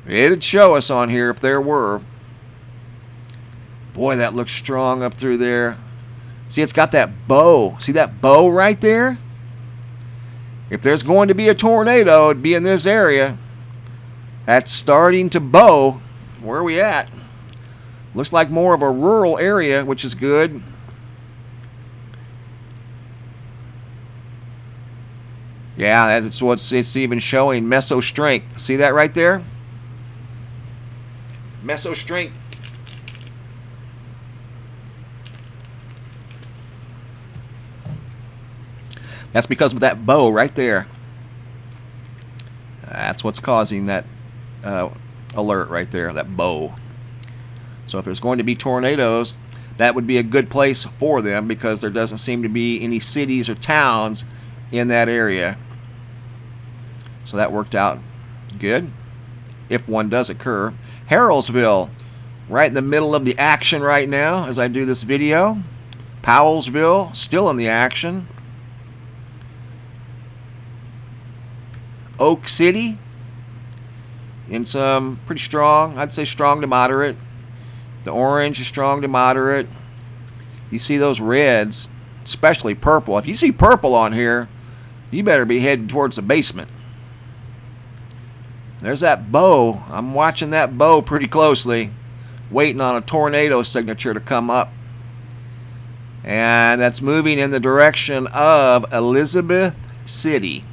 It'd show us on here if there were. Boy, that looks strong up through there. See, it's got that bow. See that bow right there? If there's going to be a tornado, it'd be in this area. That's starting to bow. Where are we at? Looks like more of a rural area, which is good. Yeah, that's what it's even showing. Meso strength. See that right there? Meso strength. That's because of that bow right there. That's what's causing that alert right there, that bow. So if there's going to be tornadoes, that would be a good place for them, because there doesn't seem to be any cities or towns in that area. So that worked out good, if one does occur. Harrellsville, right in the middle of the action right now as I do this video. Powellsville, still in the action. Oak City, in some pretty strong, I'd say strong to moderate. The orange is strong to moderate. You see those reds, especially purple. If you see purple on here, you better be heading towards the basement. There's that bow. I'm watching that bow pretty closely, waiting on a tornado signature to come up. And that's moving in the direction of Elizabeth City.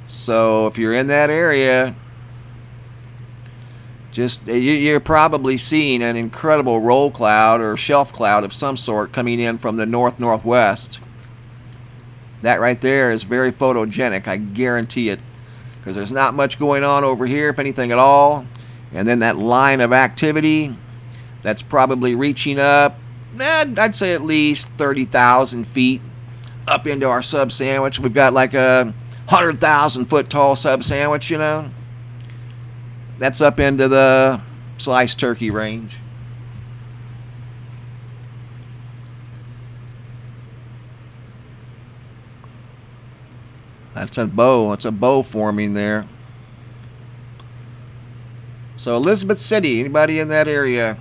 So if you're in that area, you're probably seeing an incredible roll cloud or shelf cloud of some sort coming in from the north-northwest. That right there is very photogenic, I guarantee it, because there's not much going on over here, if anything at all. And then that line of activity that's probably reaching up, I'd say at least 30,000 feet up into our sub-sandwich. We've got like a 100,000 foot tall sub-sandwich, you know. That's up into the sliced turkey range. That's a bow. That's a bow forming there. So Elizabeth City, anybody in that area?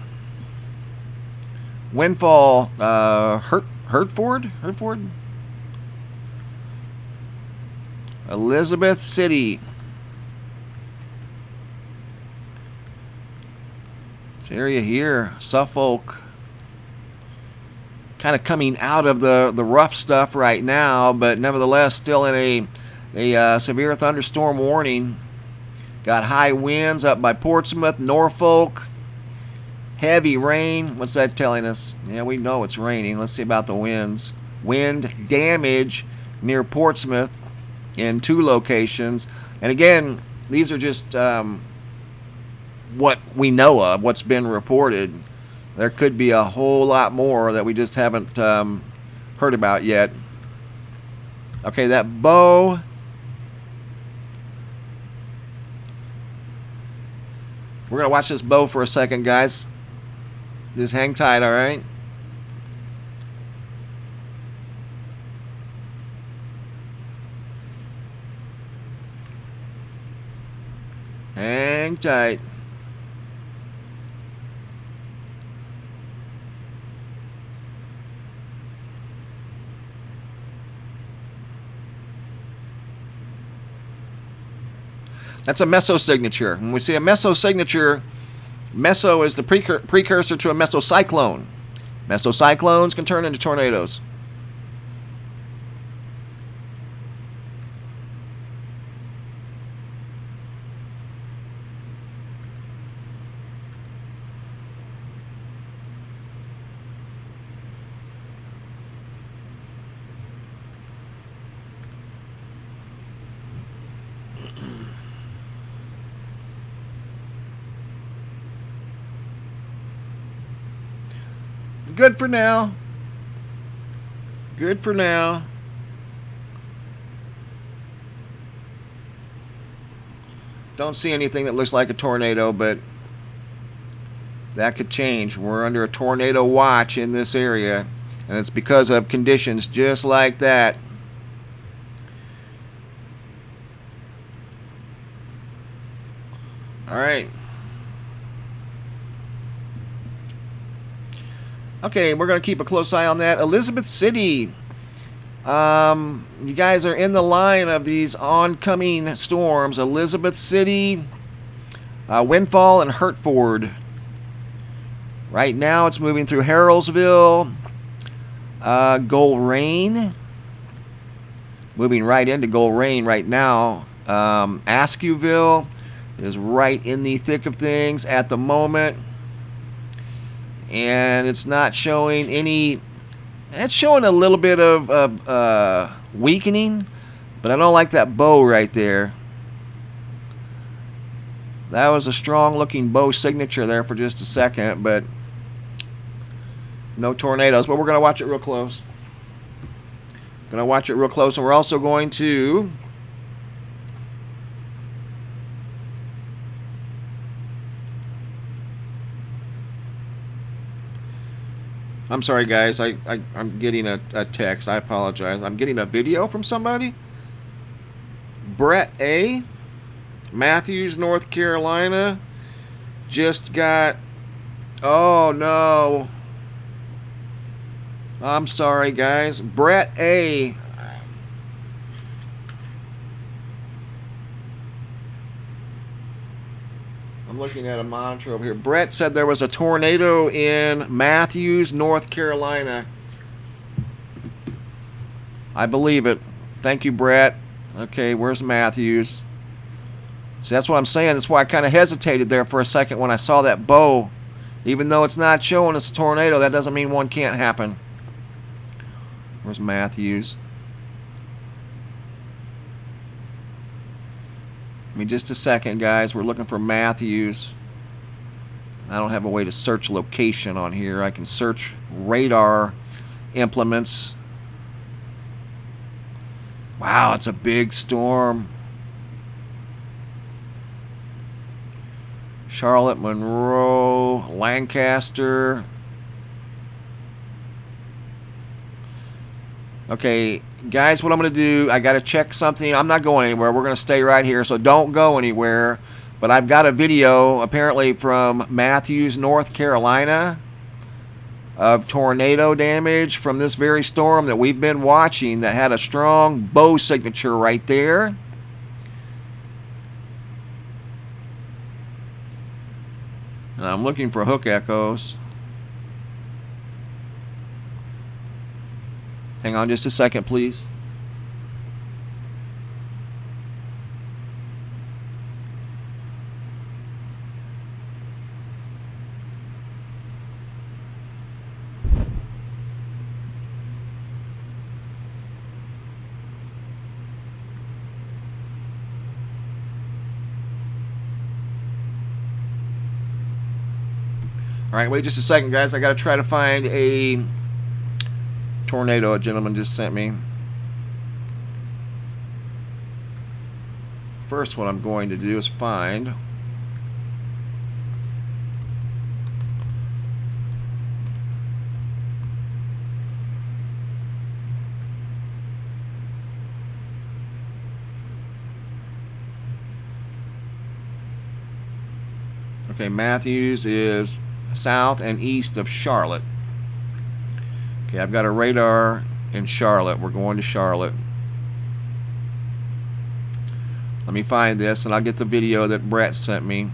Windfall, Hertford? Elizabeth City. This area here, Suffolk, kind of coming out of the rough stuff right now, but nevertheless still in a severe thunderstorm warning. Got high winds up by Portsmouth, Norfolk. Heavy rain. What's that telling us? Yeah, we know it's raining. Let's see about the winds. Wind damage near Portsmouth in 2 locations. And again, these are just what we know of, what's been reported. There could be a whole lot more that we just haven't heard about yet. Okay, that bow. We're going to watch this bow for a second, guys. Just hang tight, all right? Hang tight. That's a meso signature. When we see a meso signature, meso is the precursor to a mesocyclone. Mesocyclones can turn into tornadoes. Good for now. Good for now. Don't see anything that looks like a tornado, but that could change. We're under a tornado watch in this area, and it's because of conditions just like that. All right. Okay, we're going to keep a close eye on that. Elizabeth City. You guys are in the line of these oncoming storms. Elizabeth City, Windfall, and Hertford. Right now it's moving through Harrelsville, Coleraine. Moving right into Coleraine right now. Askew is right in the thick of things at the moment. And it's not showing any. It's showing a little bit of weakening, but I don't like that bow right there. That was a strong looking bow signature there for just a second, but no tornadoes. But we're going to watch it real close. Going to watch it real close, and we're also going to I'm sorry, guys. I'm getting a text. I apologize. I'm getting a video from somebody. Brett A. Matthews, North Carolina. Just got... Oh, no. I'm sorry, guys. Brett A. I'm looking at a monitor over here. Brett said there was a tornado in Matthews, North Carolina. I believe it. Thank you, Brett. Okay, where's Matthews? See, that's what I'm saying. That's why I kind of hesitated there for a second when I saw that bow. Even though it's not showing us a tornado, that doesn't mean one can't happen. Where's Matthews? Give me just a second, guys. We're looking for Matthews. I don't have a way to search location on here. I can search radar implements. Wow, it's a big storm. Charlotte, Monroe, Lancaster. Okay, guys, what I'm going to do, I got to check something. I'm not going anywhere. We're going to stay right here, so don't go anywhere. But I've got a video, apparently from Matthews, North Carolina, of tornado damage from this very storm that we've been watching that had a strong bow signature right there. I'm looking for hook echoes. Hang on just a second, please. All right, wait just a second, guys. I got to try to find a tornado a gentleman just sent me. First, what I'm going to do is find okay, Matthews is south and east of Charlotte. Okay, I've got a radar in Charlotte. We're going to Charlotte. Let me find this, and I'll get the video that Brett sent me.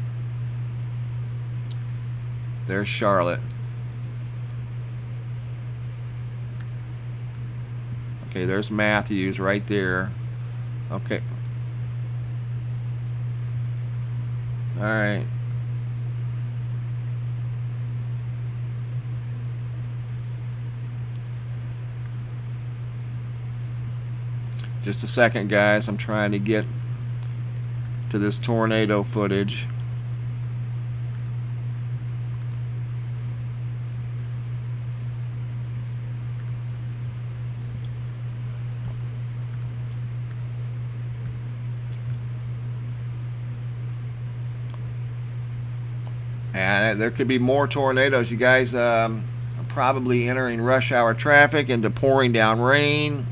There's Charlotte. Okay, there's Matthews right there. Okay. All right. Just a second, guys. I'm trying to get to this tornado footage. And there could be more tornadoes. You guys are probably entering rush hour traffic into pouring down rain.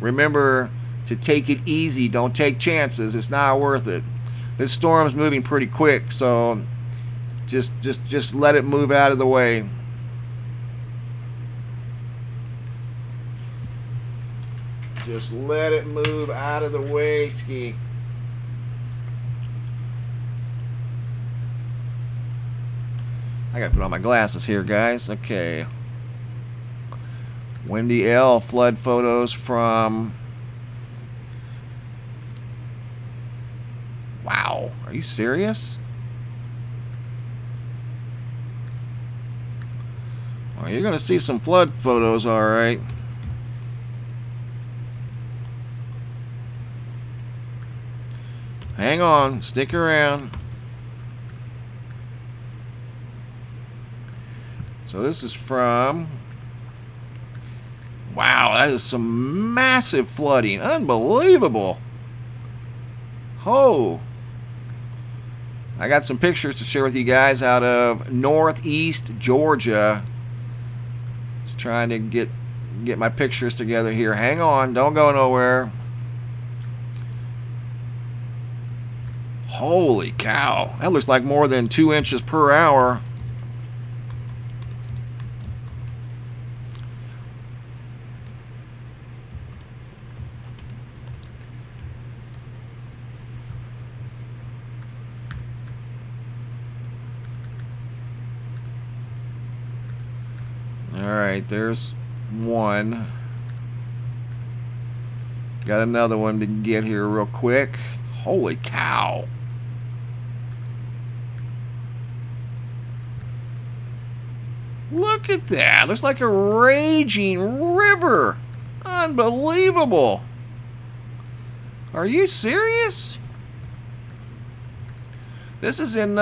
Remember to take it easy. Don't take chances. It's not worth it. This storm's moving pretty quick, so just let it move out of the way. Just let it move out of the way, Ski. I gotta put on my glasses here, guys. Okay. Wendy L. flood photos from... Wow, are you serious? Well, you're gonna see some flood photos, all right. Hang on, stick around. So this is from... Wow, that is some massive flooding. Unbelievable. Oh. I got some pictures to share with you guys out of northeast Georgia. Just trying to get my pictures together here. Hang on, don't go nowhere. Holy cow. That looks like more than 2 inches per hour. Alright, there's one. Got another one to get here real quick. Holy cow. Look at that. Looks like a raging river. Unbelievable. Are you serious? This is in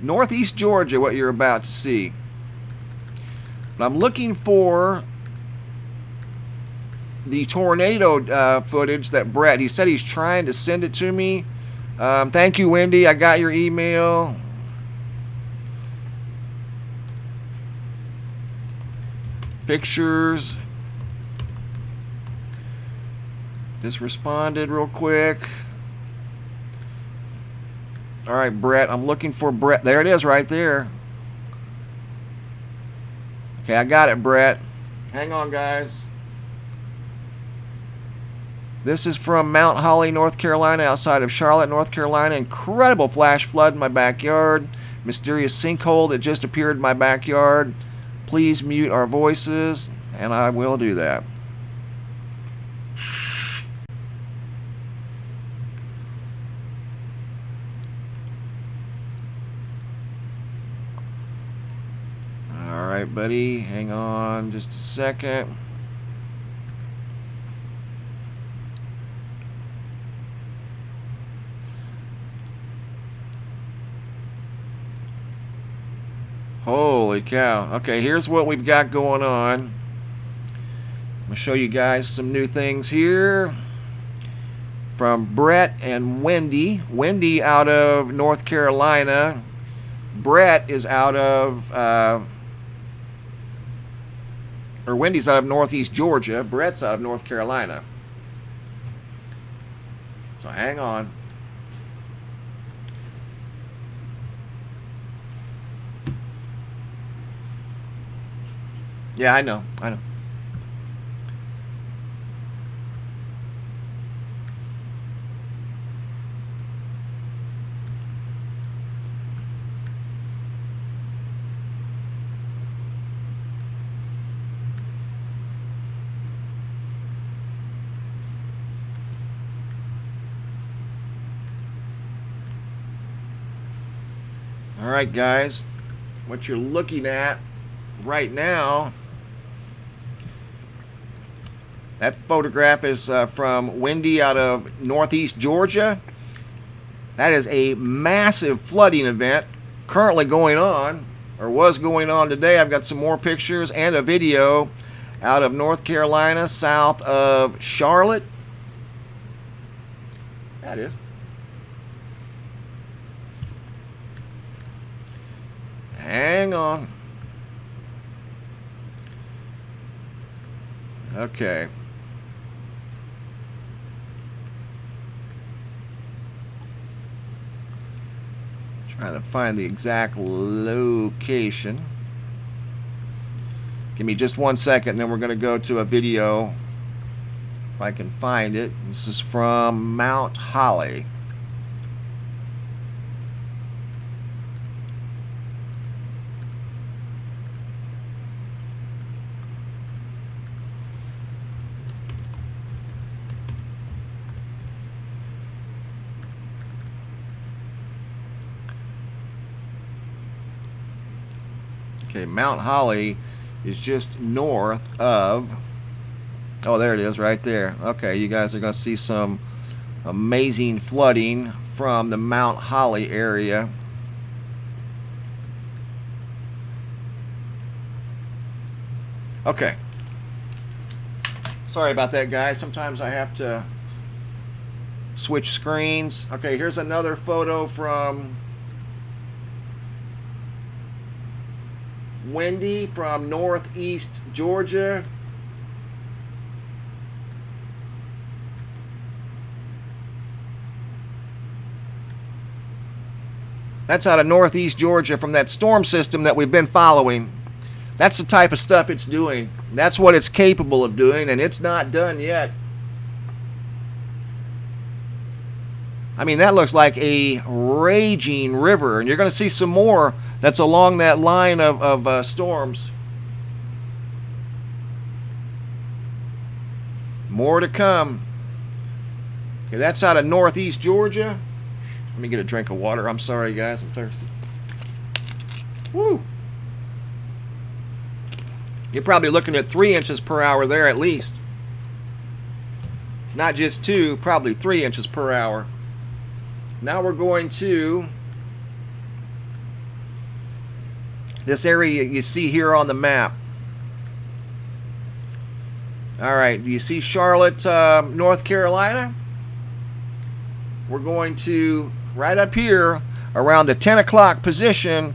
northeast Georgia, what you're about to see. But I'm looking for the tornado footage that Brett, he said he's trying to send it to me. Thank you, Wendy. I got your email. Pictures. Just responded real quick. All right, Brett. I'm looking for Brett. There it is right there. Okay, I got it, Brett. Hang on, guys. This is from Mount Holly, North Carolina, outside of Charlotte, North Carolina. Incredible flash flood in my backyard. Mysterious sinkhole that just appeared in my backyard. Please mute our voices, and I will do that. All right, buddy, hang on just a second. Holy cow. Okay, here's what we've got going on. I'm going to show you guys some new things here from Brett and Wendy. Wendy out of North Carolina. Brett is out of, or Wendy's out of Northeast Georgia. Brett's out of North Carolina. So hang on. Yeah, I know. All right, guys. What you're looking at right now, that photograph is from Wendy out of Northeast Georgia. That is a massive flooding event currently going on, or was going on today. I've got some more pictures and a video out of North Carolina, south of Charlotte. That is. Hang on. Okay. Trying to find the exact location. Give me just 1 second, and then we're going to go to a video if I can find it. This is from Mount Holly. Okay, Mount Holly is just north of, oh, there it is right there. Okay, you guys are going to see some amazing flooding from the Mount Holly area. Okay. Sorry about that, guys. Sometimes I have to switch screens. Okay, here's another photo from Wendy from Northeast Georgia. That's out of Northeast Georgia from that storm system that we've been following. That's the type of stuff it's doing. That's what it's capable of doing, and it's not done yet. I mean, that looks like a raging river, and you're going to see some more that's along that line of storms. More to come. Okay, that's out of Northeast Georgia. Let me get a drink of water. I'm sorry, guys. I'm thirsty. Woo! You're probably looking at 3 inches per hour there at least. Not just 2, probably 3 inches per hour. Now we're going to this area you see here on the map. All right, do you see Charlotte, North Carolina? We're going to, right up here, around the 10 o'clock position,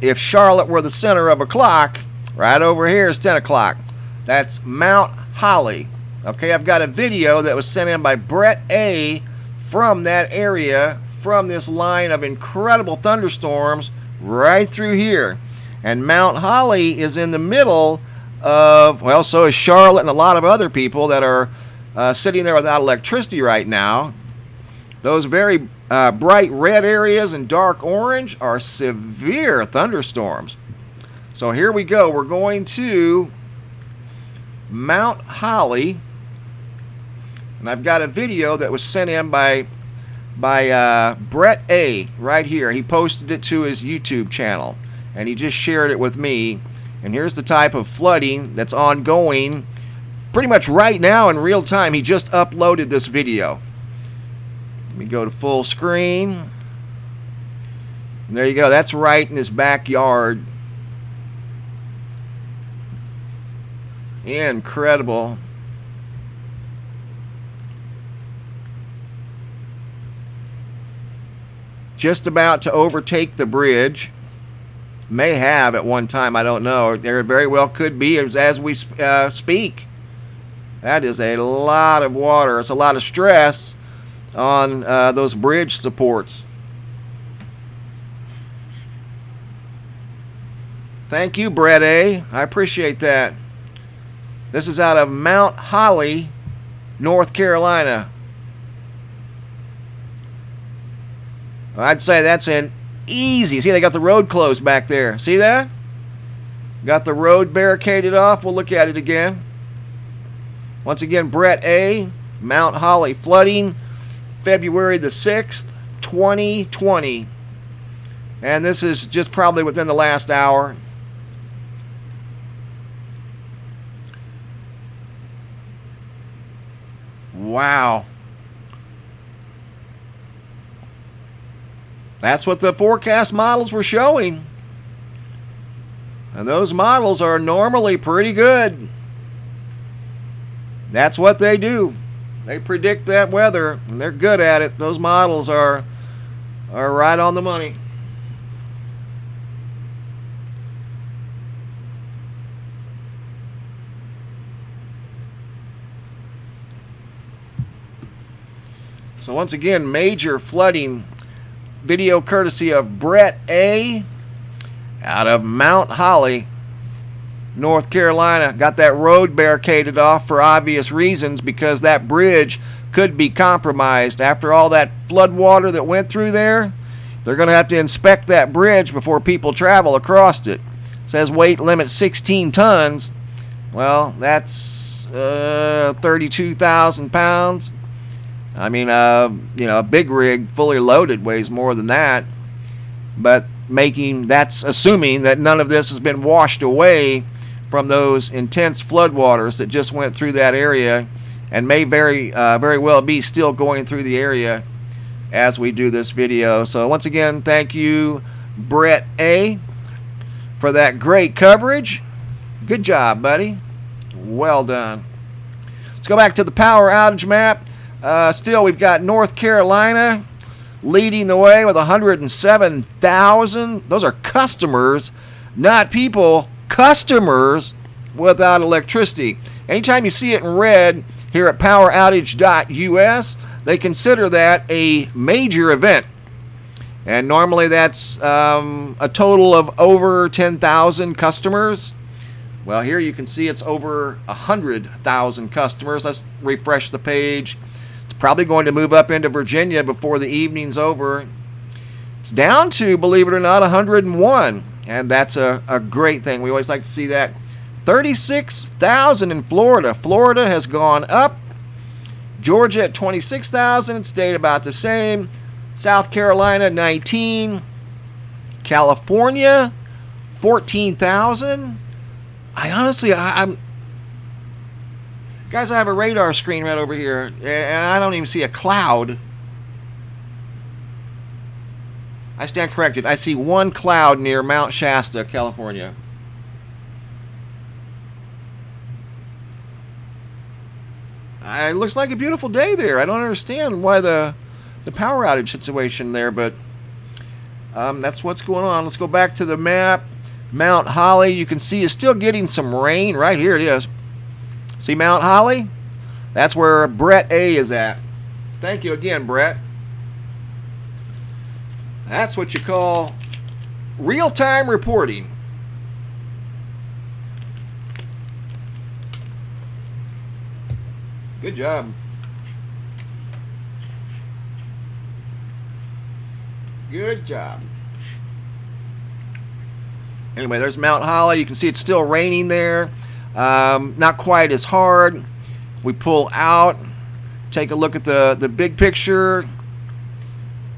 if Charlotte were the center of a clock, right over here is 10 o'clock. That's Mount Holly. Okay, I've got a video that was sent in by Brett A. from that area, from this line of incredible thunderstorms right through here. And Mount Holly is in the middle of, well, so is Charlotte and a lot of other people that are sitting there without electricity right now. Those very bright red areas and dark orange are severe thunderstorms. So here we go. We're going to Mount Holly. And I've got a video that was sent in by Brett A. right here. He posted it to his YouTube channel. And he just shared it with me. And here's the type of flooding that's ongoing pretty much right now in real time. He just uploaded this video. Let me go to full screen. And there you go. That's right in his backyard. Incredible. Just about to overtake the bridge. May have at one time, I don't know. There very well could be as we speak. That is a lot of water. It's a lot of stress on those bridge supports. Thank you, Brett A. I appreciate that. This is out of Mount Holly, North Carolina. I'd say that's an easy. See, they got the road closed back there. See that? Got the road barricaded off. We'll look at it again. Once again, Brett A. Mount Holly flooding, February the 6th, 2020. And this is just probably within the last hour. Wow. That's what the forecast models were showing. And those models are normally pretty good. That's what they do. They predict that weather, and they're good at it. Those models are right on the money. So once again, major flooding. Video courtesy of Brett A. out of Mount Holly, North Carolina. Got that road barricaded off for obvious reasons because that bridge could be compromised. After all that flood water that went through there, they're going to have to inspect that bridge before people travel across it. It says weight limit 16 tons. Well, that's 32,000 pounds. I mean, a big rig fully loaded weighs more than that. But that's assuming that none of this has been washed away from those intense floodwaters that just went through that area and may very well be still going through the area as we do this video. So once again, thank you, Brett A., for that great coverage. Good job, buddy. Well done. Let's go back to the power outage map. Still, we've got North Carolina leading the way with 107,000. Those are customers, not people. Customers without electricity. Anytime you see it in red here at poweroutage.us, they consider that a major event. And normally that's a total of over 10,000 customers. Well, here you can see it's over 100,000 customers. Let's refresh the page. It's probably going to move up into Virginia before the evening's over. It's down to, believe it or not, 101. And that's a great thing. We always like to see that. 36,000 in Florida. Florida has gone up. Georgia at 26,000. It stayed about the same. South Carolina, 19. California, 14,000. I'm guys, I have a radar screen right over here, and I don't even see a cloud. I stand corrected. I see one cloud near Mount Shasta, California. It looks like a beautiful day there. I don't understand why the power outage situation there, but that's what's going on. Let's go back to the map. Mount Holly, you can see, is still getting some rain. Right here it is. See Mount Holly? That's where Brett A. is at. Thank you again, Brett. That's what you call real-time reporting. Good job. Good job. Anyway, there's Mount Holly. You can see it's still raining there. Not quite as hard. We pull out, take a look at the big picture.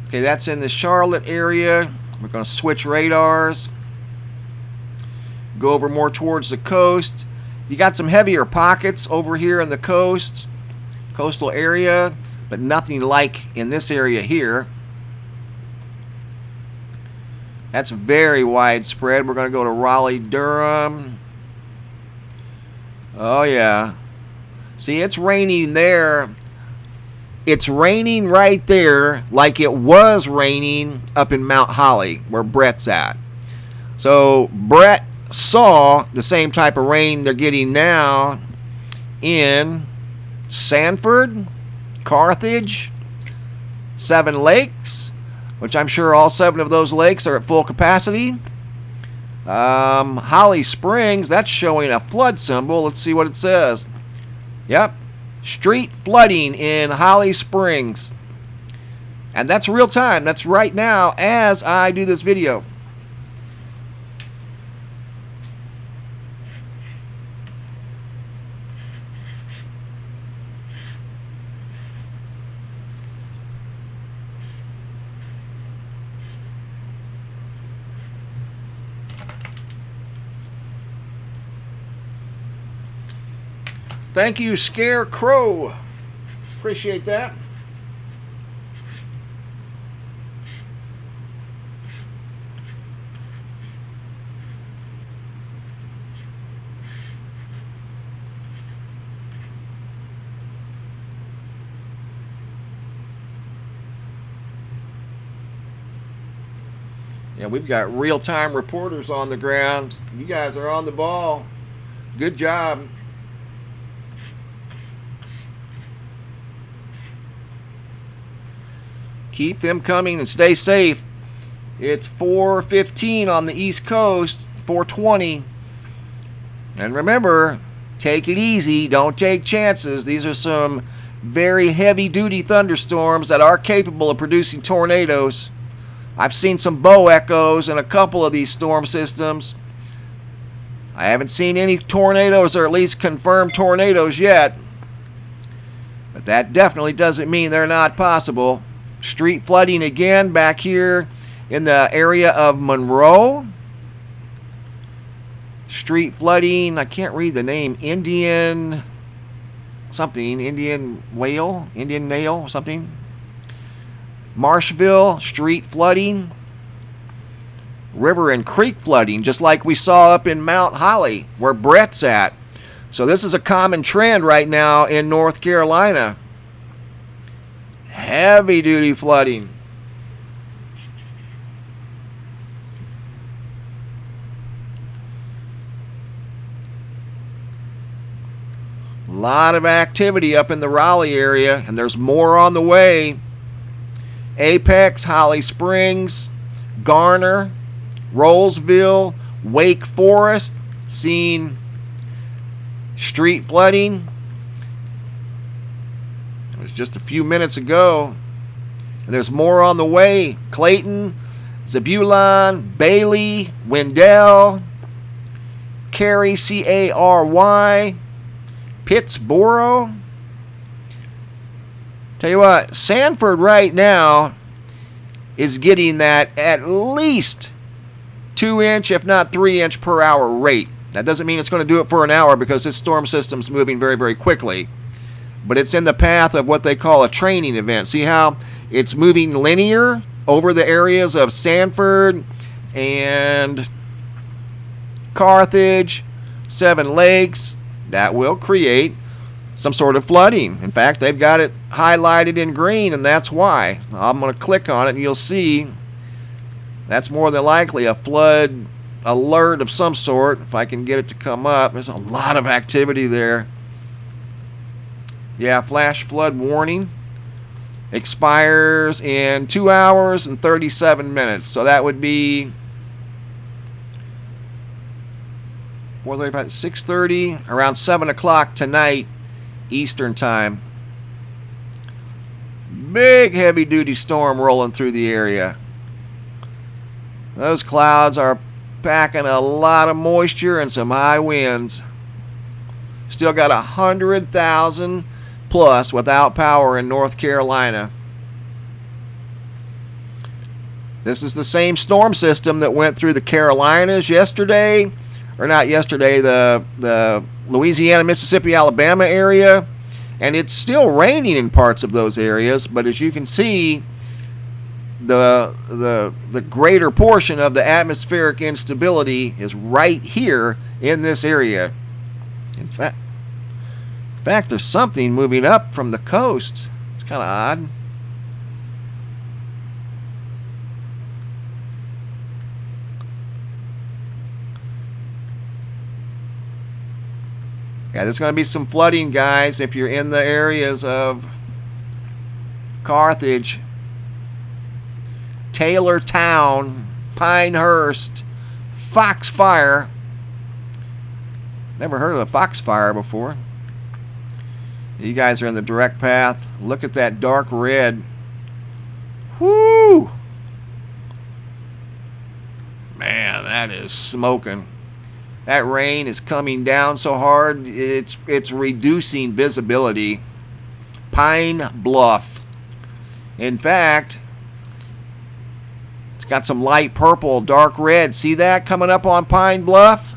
Okay, that's in the Charlotte area. We're going to switch radars. Go over more towards the coast. You got some heavier pockets over here in the coastal area, but nothing like in this area here. That's very widespread. We're going to go to Raleigh, Durham. Oh, yeah. See, it's raining there. It's raining right there like it was raining up in Mount Holly where Brett's at. So Brett saw the same type of rain they're getting now in Sanford, Carthage, Seven Lakes, which I'm sure all 7 of those lakes are at full capacity. Holly Springs, that's showing a flood symbol. Let's see what it says. Yep. Street flooding in Holly Springs. And that's real time. That's right now as I do this video. Thank you, Scarecrow. Appreciate that. Yeah, we've got real-time reporters on the ground. You guys are on the ball. Good job. Keep them coming and stay safe. It's 4:15 on the East Coast, 4:20. And remember, take it easy. Don't take chances. These are some very heavy-duty thunderstorms that are capable of producing tornadoes. I've seen some bow echoes in a couple of these storm systems. I haven't seen any tornadoes, or at least confirmed tornadoes yet. But that definitely doesn't mean they're not possible. Street flooding again back here in the area of Monroe. Street flooding, I can't read the name, Indian something, Indian whale, Indian nail, something. Marshville, street flooding. River and creek flooding, just like we saw up in Mount Holly, where Brett's at. So this is a common trend right now in North Carolina. Heavy duty flooding. A lot of activity up in the Raleigh area, and there's more on the way. Apex, Holly Springs, Garner, Rollsville, Wake Forest, seeing street flooding. It was just a few minutes ago. And there's more on the way. Clayton, Zebulon, Bailey, Wendell, Cary, Cary, Pittsboro. Tell you what, Sanford right now is getting that at least 2-inch, if not 3-inch per hour rate. That doesn't mean it's going to do it for an hour because this storm system's moving very, very quickly. But it's in the path of what they call a training event. See how it's moving linear over the areas of Sanford and Carthage, Seven Lakes. That will create some sort of flooding. In fact, they've got it highlighted in green, and that's why. I'm going to click on it, and you'll see that's more than likely a flood alert of some sort. If I can get it to come up, there's a lot of activity there. Yeah, flash flood warning expires in 2 hours and 37 minutes. So that would be 4:30, 6:30, around 7 o'clock tonight Eastern time. Big heavy-duty storm rolling through the area. Those clouds are packing a lot of moisture and some high winds. Still got 100,000 plus without power in North Carolina. This is the same storm system that went through the Carolinas yesterday, or not yesterday, the Louisiana, Mississippi, Alabama area, and it's still raining in parts of those areas, but as you can see, the greater portion of the atmospheric instability is right here in this area. In fact, there's something moving up from the coast. It's kind of odd. Yeah, there's going to be some flooding, guys, if you're in the areas of Carthage, Taylortown, Pinehurst, Foxfire. Never heard of the Foxfire before. You guys are in the direct path. Look at that dark red. Whoo! Man, that is smoking. That rain is coming down so hard, it's reducing visibility. Pine Bluff. In fact, it's got some light purple, dark red. See that coming up on Pine Bluff?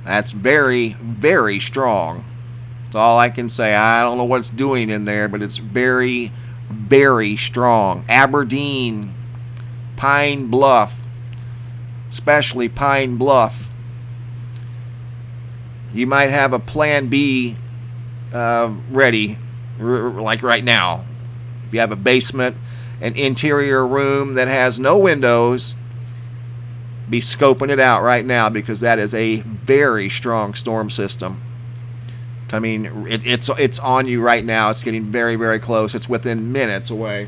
That's very, very strong. That's all I can say. I don't know what it's doing in there, but it's very, very strong. Aberdeen, Pine Bluff, especially Pine Bluff. You might have a plan B ready, like right now. If you have a basement, an interior room that has no windows, be scoping it out right now, because that is a very strong storm system. I mean, it's on you right now. It's getting very, very close. It's within minutes away.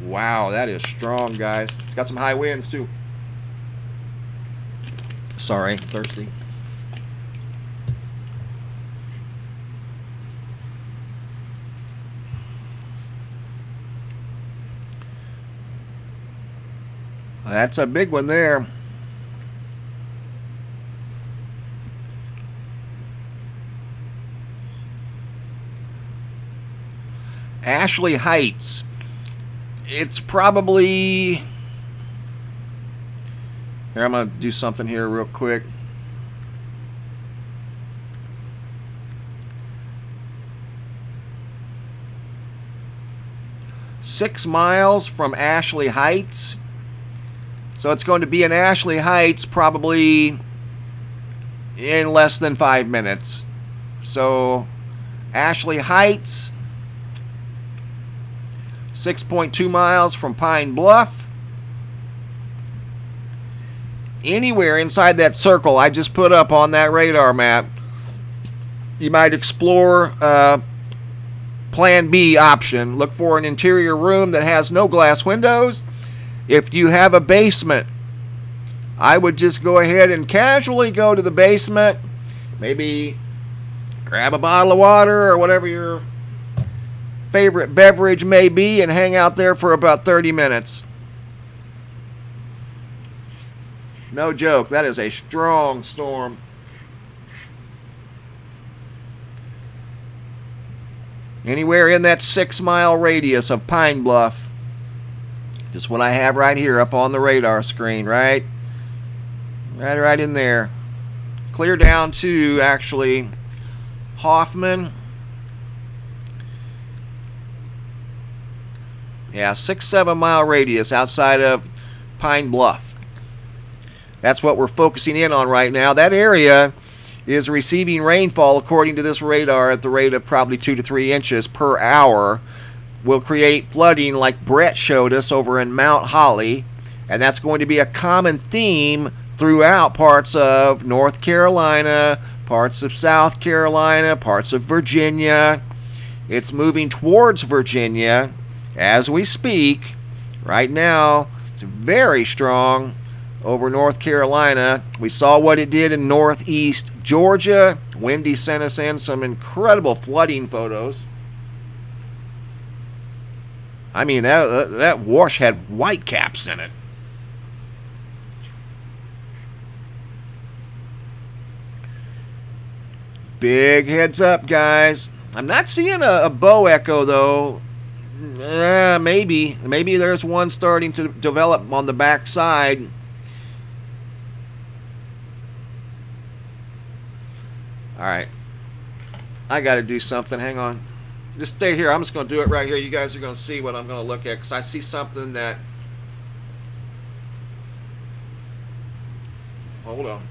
Wow, that is strong, guys. It's got some high winds, too. Sorry, thirsty. That's a big one there. Ashley Heights. It's probably... Here, I'm going to do something here real quick. Six miles from Ashley Heights. So it's going to be in Ashley Heights probably in less than 5 minutes. So Ashley Heights, 6.2 miles from Pine Bluff. Anywhere inside that circle I just put up on that radar map, you might explore Plan B option. Look for an interior room that has no glass windows. If you have a basement, I would just go ahead and casually go to the basement. Maybe grab a bottle of water or whatever your favorite beverage may be and hang out there for about 30 minutes. No joke, that is a strong storm. Anywhere in that 6-mile radius of Pine Bluff. Just what I have right here up on the radar screen, right in there. Clear down to, actually, Hoffman. Yeah, 6-7 mile radius outside of Pine Bluff. That's what we're focusing in on right now. That area is receiving rainfall, according to this radar, at the rate of probably 2 to 3 inches per hour. Will create flooding like Brett showed us over in Mount Holly, and that's going to be a common theme throughout parts of North Carolina, parts of South Carolina, parts of Virginia. It's moving towards Virginia as we speak. Right now, it's very strong over North Carolina. We saw what it did in northeast Georgia. Wendy sent us in some incredible flooding photos. I mean, that wash had whitecaps in it. Big heads up, guys. I'm not seeing a bow echo, though. Maybe there's one starting to develop on the back side. All right. I got to do something. Hang on. Just stay here. I'm just going to do it right here. You guys are going to see what I'm going to look at because I see something that... Hold on.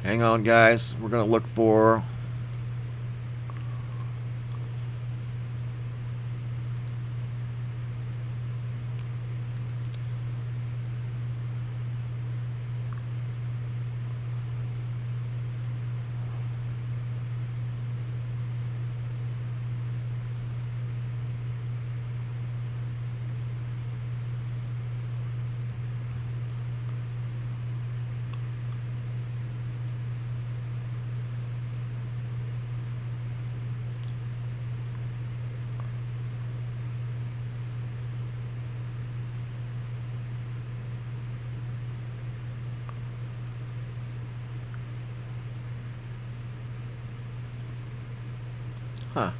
Hang on, guys. We're going to look for... Huh.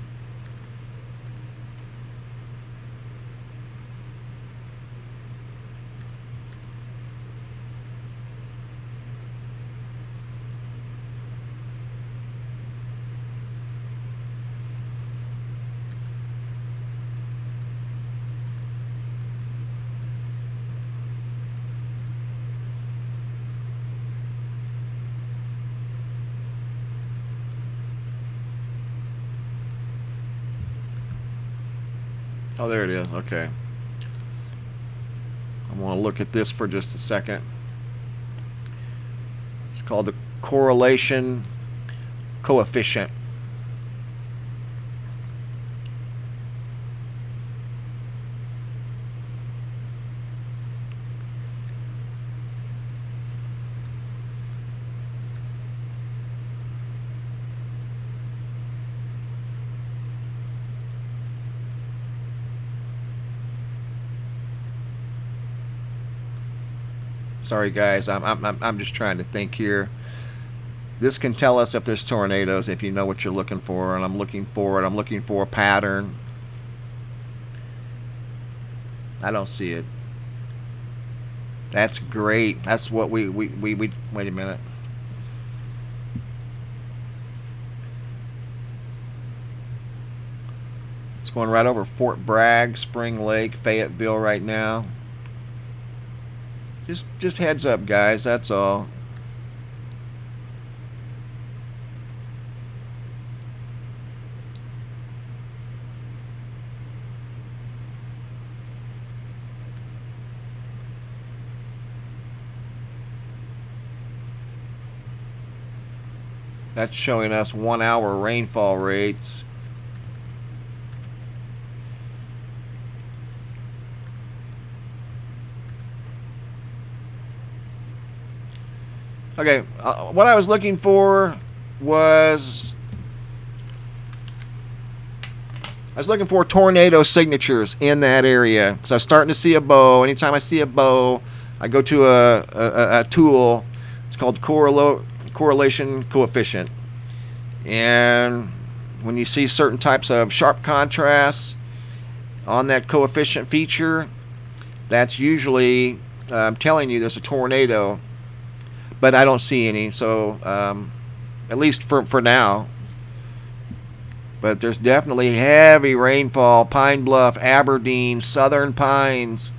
Oh, there it is. Okay. I want to look at this for just a second. It's called the correlation coefficient. Sorry, guys. I'm just trying to think here. This can tell us if there's tornadoes if you know what you're looking for, and I'm looking for it. I'm looking for a pattern. I don't see it. That's great. That's what we wait a minute. It's going right over Fort Bragg, Spring Lake, Fayetteville right now. Just heads up, guys. That's all. That's showing us 1 hour rainfall rates. Okay, what I was looking for was... I was looking for tornado signatures in that area. Because I was starting to see a bow. Anytime I see a bow, I go to a tool. It's called correlation coefficient. And when you see certain types of sharp contrasts on that coefficient feature, that's usually telling you there's a tornado. But I don't see any, so at least for now. But there's definitely heavy rainfall. Pine Bluff, Aberdeen, Southern Pines.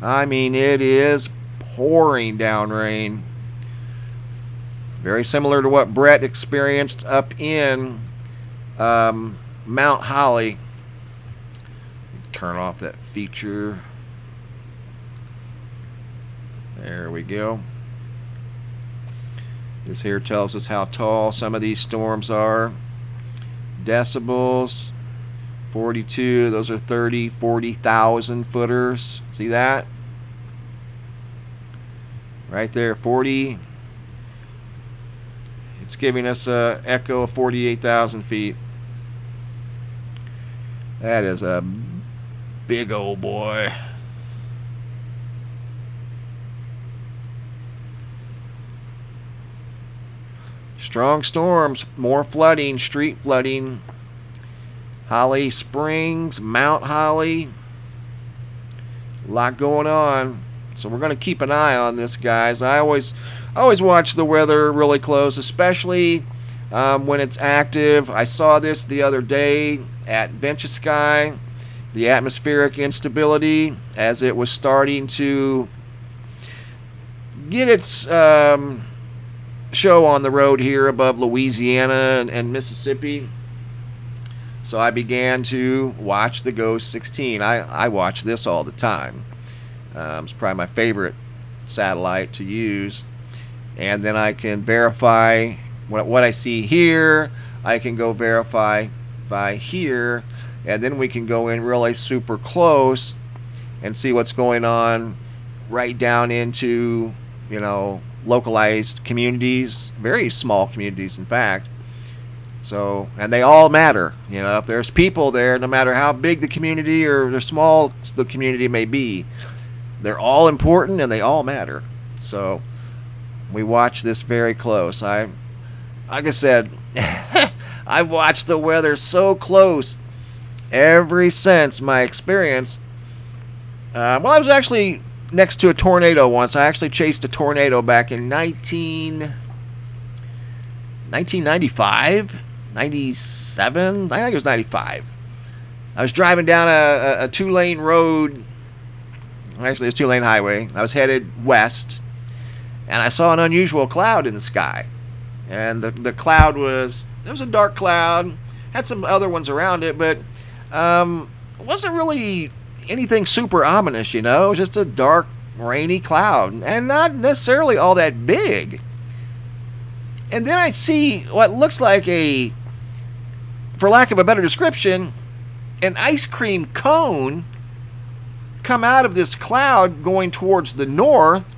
I mean, it is pouring down rain. Very similar to what Brett experienced up in Mount Holly. Turn off that feature. There we go. This here tells us how tall some of these storms are. decibels. 42, those are 30, 40,000 footers. See that? Right there, 40. It's giving us a echo of 48,000 feet. That is a big old boy. Strong storms, more flooding, street flooding. Holly Springs, Mount Holly. A lot going on. So we're going to keep an eye on this, guys. I always watch the weather really close, especially when it's active. I saw this the other day at Venture Sky, the atmospheric instability, as it was starting to get its show on the road here above Louisiana and Mississippi. So I began to watch the Ghost 16. I watch this all the time. It's probably my favorite satellite to use. And then I can verify what I see here. I can go verify by here. And then we can go in really super close and see what's going on right down into, localized communities, very small communities, in fact. So, and they all matter. If there's people there, no matter how big the community or small the community may be, they're all important and they all matter. So, we watch this very close. Like I said, I've watched the weather so close ever since my experience. I was actually next to a tornado once. I actually chased a tornado back in 1995, 97. I think it was 95. I was driving down a two-lane road. Actually, it was a two-lane highway. I was headed west, and I saw an unusual cloud in the sky. And the cloud was a dark cloud. Had some other ones around it, but it wasn't really anything super ominous, It was just a dark, rainy cloud, and not necessarily all that big. And then I see what looks like for lack of a better description, an ice cream cone come out of this cloud going towards the north,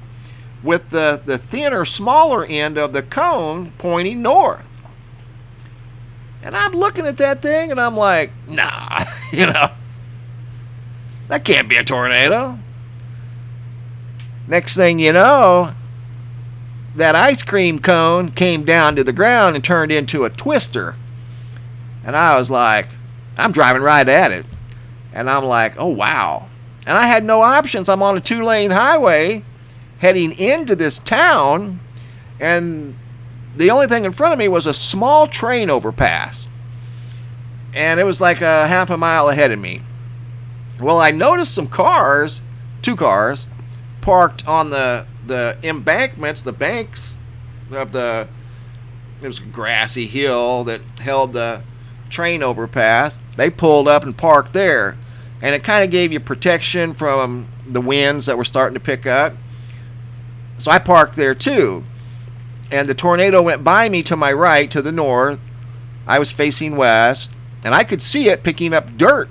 with the thinner, smaller end of the cone pointing north. And I'm looking at that thing and I'm like, nah, that can't be a tornado. Next thing you know, that ice cream cone came down to the ground and turned into a twister. And I was like, I'm driving right at it. And I'm like, oh, wow. And I had no options. I'm on a two-lane highway heading into this town, and the only thing in front of me was a small train overpass. And it was like a half a mile ahead of me. Well, I noticed some cars, two cars, parked on the embankments, the banks of it was a grassy hill that held the train overpass. They pulled up and parked there. And it kind of gave you protection from the winds that were starting to pick up. So I parked there too. And the tornado went by me to my right, to the north. I was facing west. And I could see it picking up dirt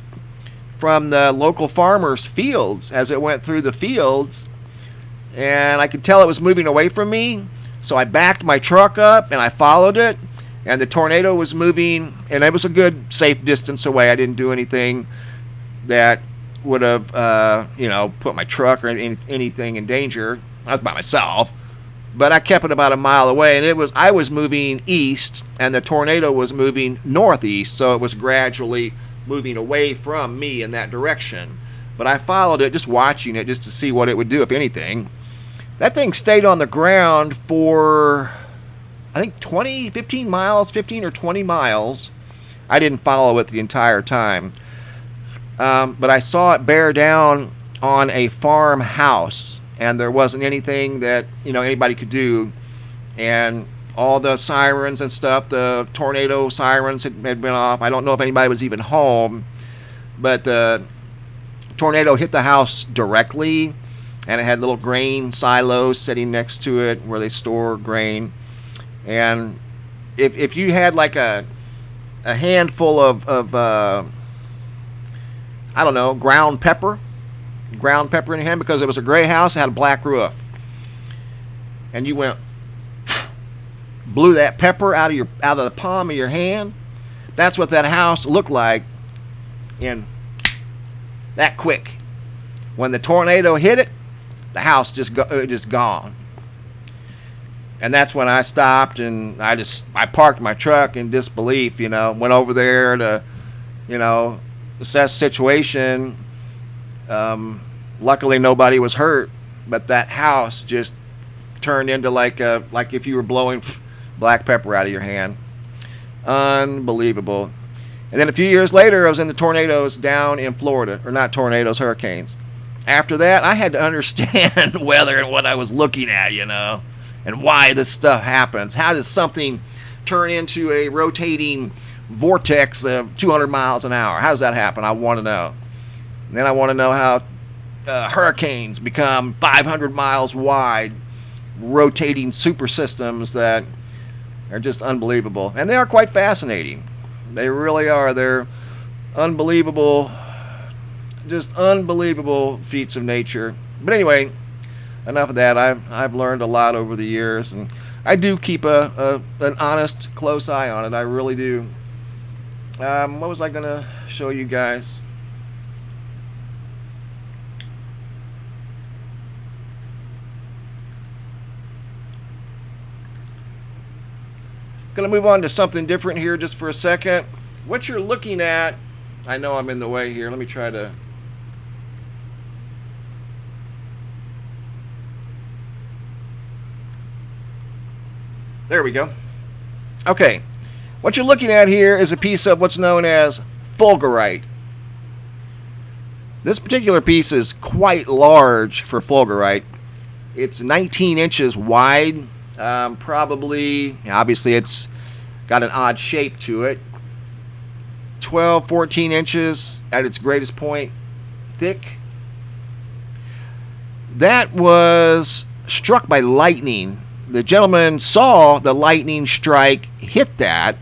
from the local farmers' fields as it went through the fields. And I could tell it was moving away from me. So I backed my truck up and I followed it. And the tornado was moving. And it was a good, safe distance away. I didn't do anything that would have, put my truck or anything in danger. I was by myself, but I kept it about a mile away, and I was moving east, and the tornado was moving northeast, so it was gradually moving away from me in that direction. But I followed it, just watching it, just to see what it would do, if anything. That thing stayed on the ground for, I think, 15 or 20 miles. I didn't follow it the entire time. But I saw it bear down on a farmhouse, and there wasn't anything that anybody could do. And all the sirens and stuff, the tornado sirens had been off. I don't know if anybody was even home, but the tornado hit the house directly, and it had little grain silos sitting next to it where they store grain. And if you had like a a handful of I don't know, ground pepper in your hand because it was a gray house, it had a black roof. And you went, blew that pepper out of the palm of your hand. That's what that house looked like in that quick. When the tornado hit it, the house just gone. And that's when I stopped and I parked my truck in disbelief, went over there to, assess the situation. Luckily nobody was hurt, but that house just turned into like if you were blowing black pepper out of your hand. Unbelievable. And then a few years later, I was in the tornadoes down in Florida, or not tornadoes, hurricanes. After that, I had to understand weather and what I was looking at, and why this stuff happens. How does something turn into a rotating vortex of 200 miles an hour? How does that happen? I want to know. And then I want to know how hurricanes become 500 miles wide, rotating super systems that are just unbelievable. And they are quite fascinating. They really are. They're unbelievable, just unbelievable feats of nature. But anyway, enough of that. I've learned a lot over the years, and I do keep an honest, close eye on it. I really do. What was I going to show you guys? Going to move on to something different here just for a second. What you're looking at, I know I'm in the way here. Let me try to... There we go. Okay. What you're looking at here is a piece of what's known as fulgurite. This particular piece is quite large for fulgurite. It's 19 inches wide. Probably, obviously it's got an odd shape to it. 12, 14 inches at its greatest point thick. That was struck by lightning. The gentleman saw the lightning strike hit that.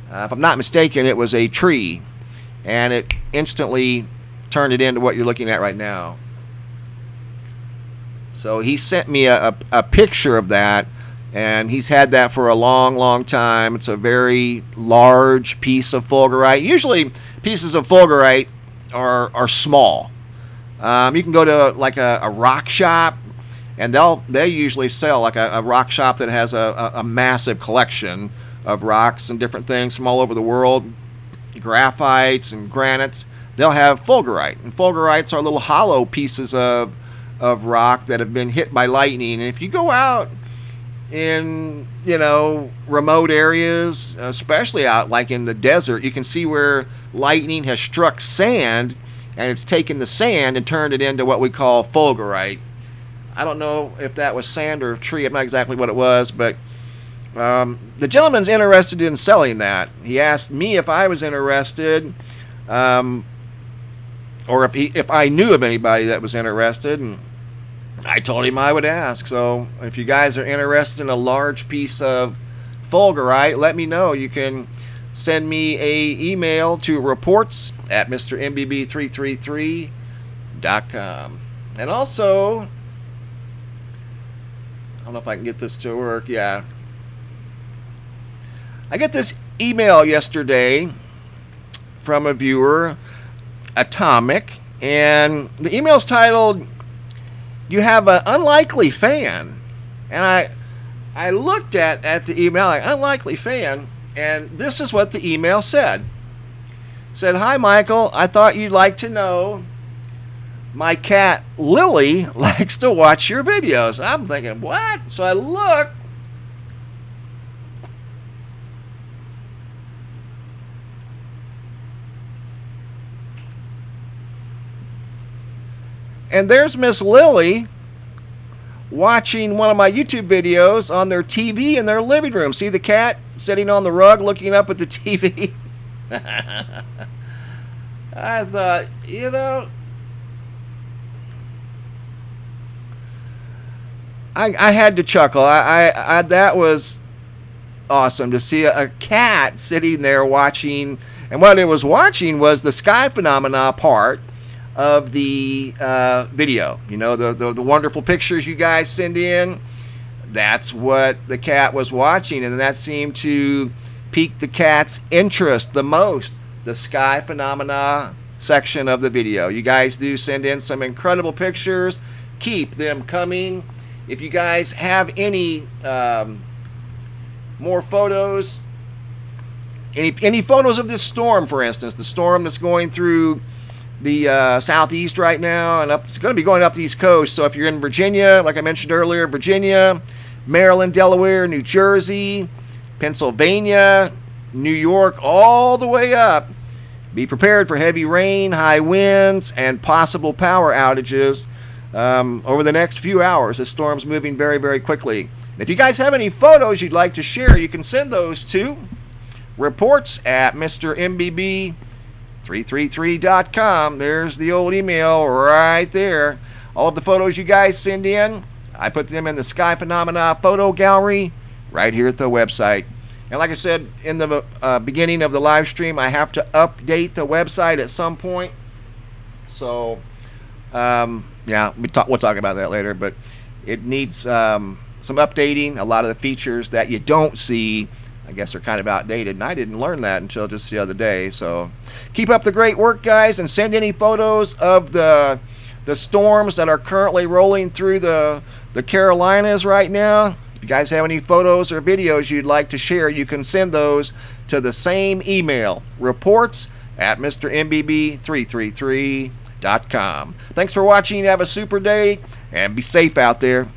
If I'm not mistaken, it was a tree, and it instantly turned it into what you're looking at right now. So he sent me a picture of that, and he's had that for a long, long time. It's a very large piece of fulgurite. Usually pieces of fulgurite are small. You can go to like a rock shop, and they usually sell like a rock shop that has a massive collection of rocks and different things from all over the world, graphites and granites. They'll have fulgurite, and fulgurites are little hollow pieces of rock that have been hit by lightning. And if you go out in remote areas, especially out like in the desert, you can see where lightning has struck sand, and it's taken the sand and turned it into what we call fulgurite. I don't know if that was sand or tree. I'm not exactly what it was, but the gentleman's interested in selling that. He asked me if I was interested, or if I knew of anybody that was interested, and I told him I would ask. So if you guys are interested in a large piece of fulgurite, let me know. You can send me a email to reports@MrMBB333.com. And also, I don't know if I can get this to work. Yeah. I get this email yesterday from a viewer, Atomic, and the email's titled, "You have an unlikely fan." And I looked at the email, like, unlikely fan, and this is what the email said. It said, "Hi Michael, I thought you'd like to know my cat Lily likes to watch your videos." I'm thinking, what? So I look, and there's Miss Lily watching one of my YouTube videos on their TV in their living room. See the cat sitting on the rug looking up at the TV? I thought, I had to chuckle. I that was awesome to see a cat sitting there watching, and what it was watching was the sky phenomena part of the video. You know, the wonderful pictures you guys send in. That's what the cat was watching, and that seemed to pique the cat's interest the most, the sky phenomena section of the video. You guys do send in some incredible pictures. Keep them coming. If you guys have any more photos, any photos of this storm, for instance, the storm that's going through the southeast right now, and it's going to be going up the East Coast. So if you're in Virginia, like I mentioned earlier, Virginia, Maryland, Delaware, New Jersey, Pennsylvania, New York, all the way up, be prepared for heavy rain, high winds, and possible power outages over the next few hours. This storm's moving very, very quickly. And if you guys have any photos you'd like to share, you can send those to reports at MrMBB333.com. There's the old email right there. All of the photos you guys send in, I put them in the Sky Phenomena photo gallery right here at the website. And like I said in the beginning of the live stream, I have to update the website at some point. So, yeah, we'll talk about that later. But it needs some updating. A lot of the features that you don't see, I guess, are kind of outdated. And I didn't learn that until just the other day. So keep up the great work, guys, and send any photos of the storms that are currently rolling through the Carolinas right now. If you guys have any photos or videos you'd like to share, you can send those to the same email, reports at MrMBB333.com. Thanks for watching. Have a super day, and be safe out there.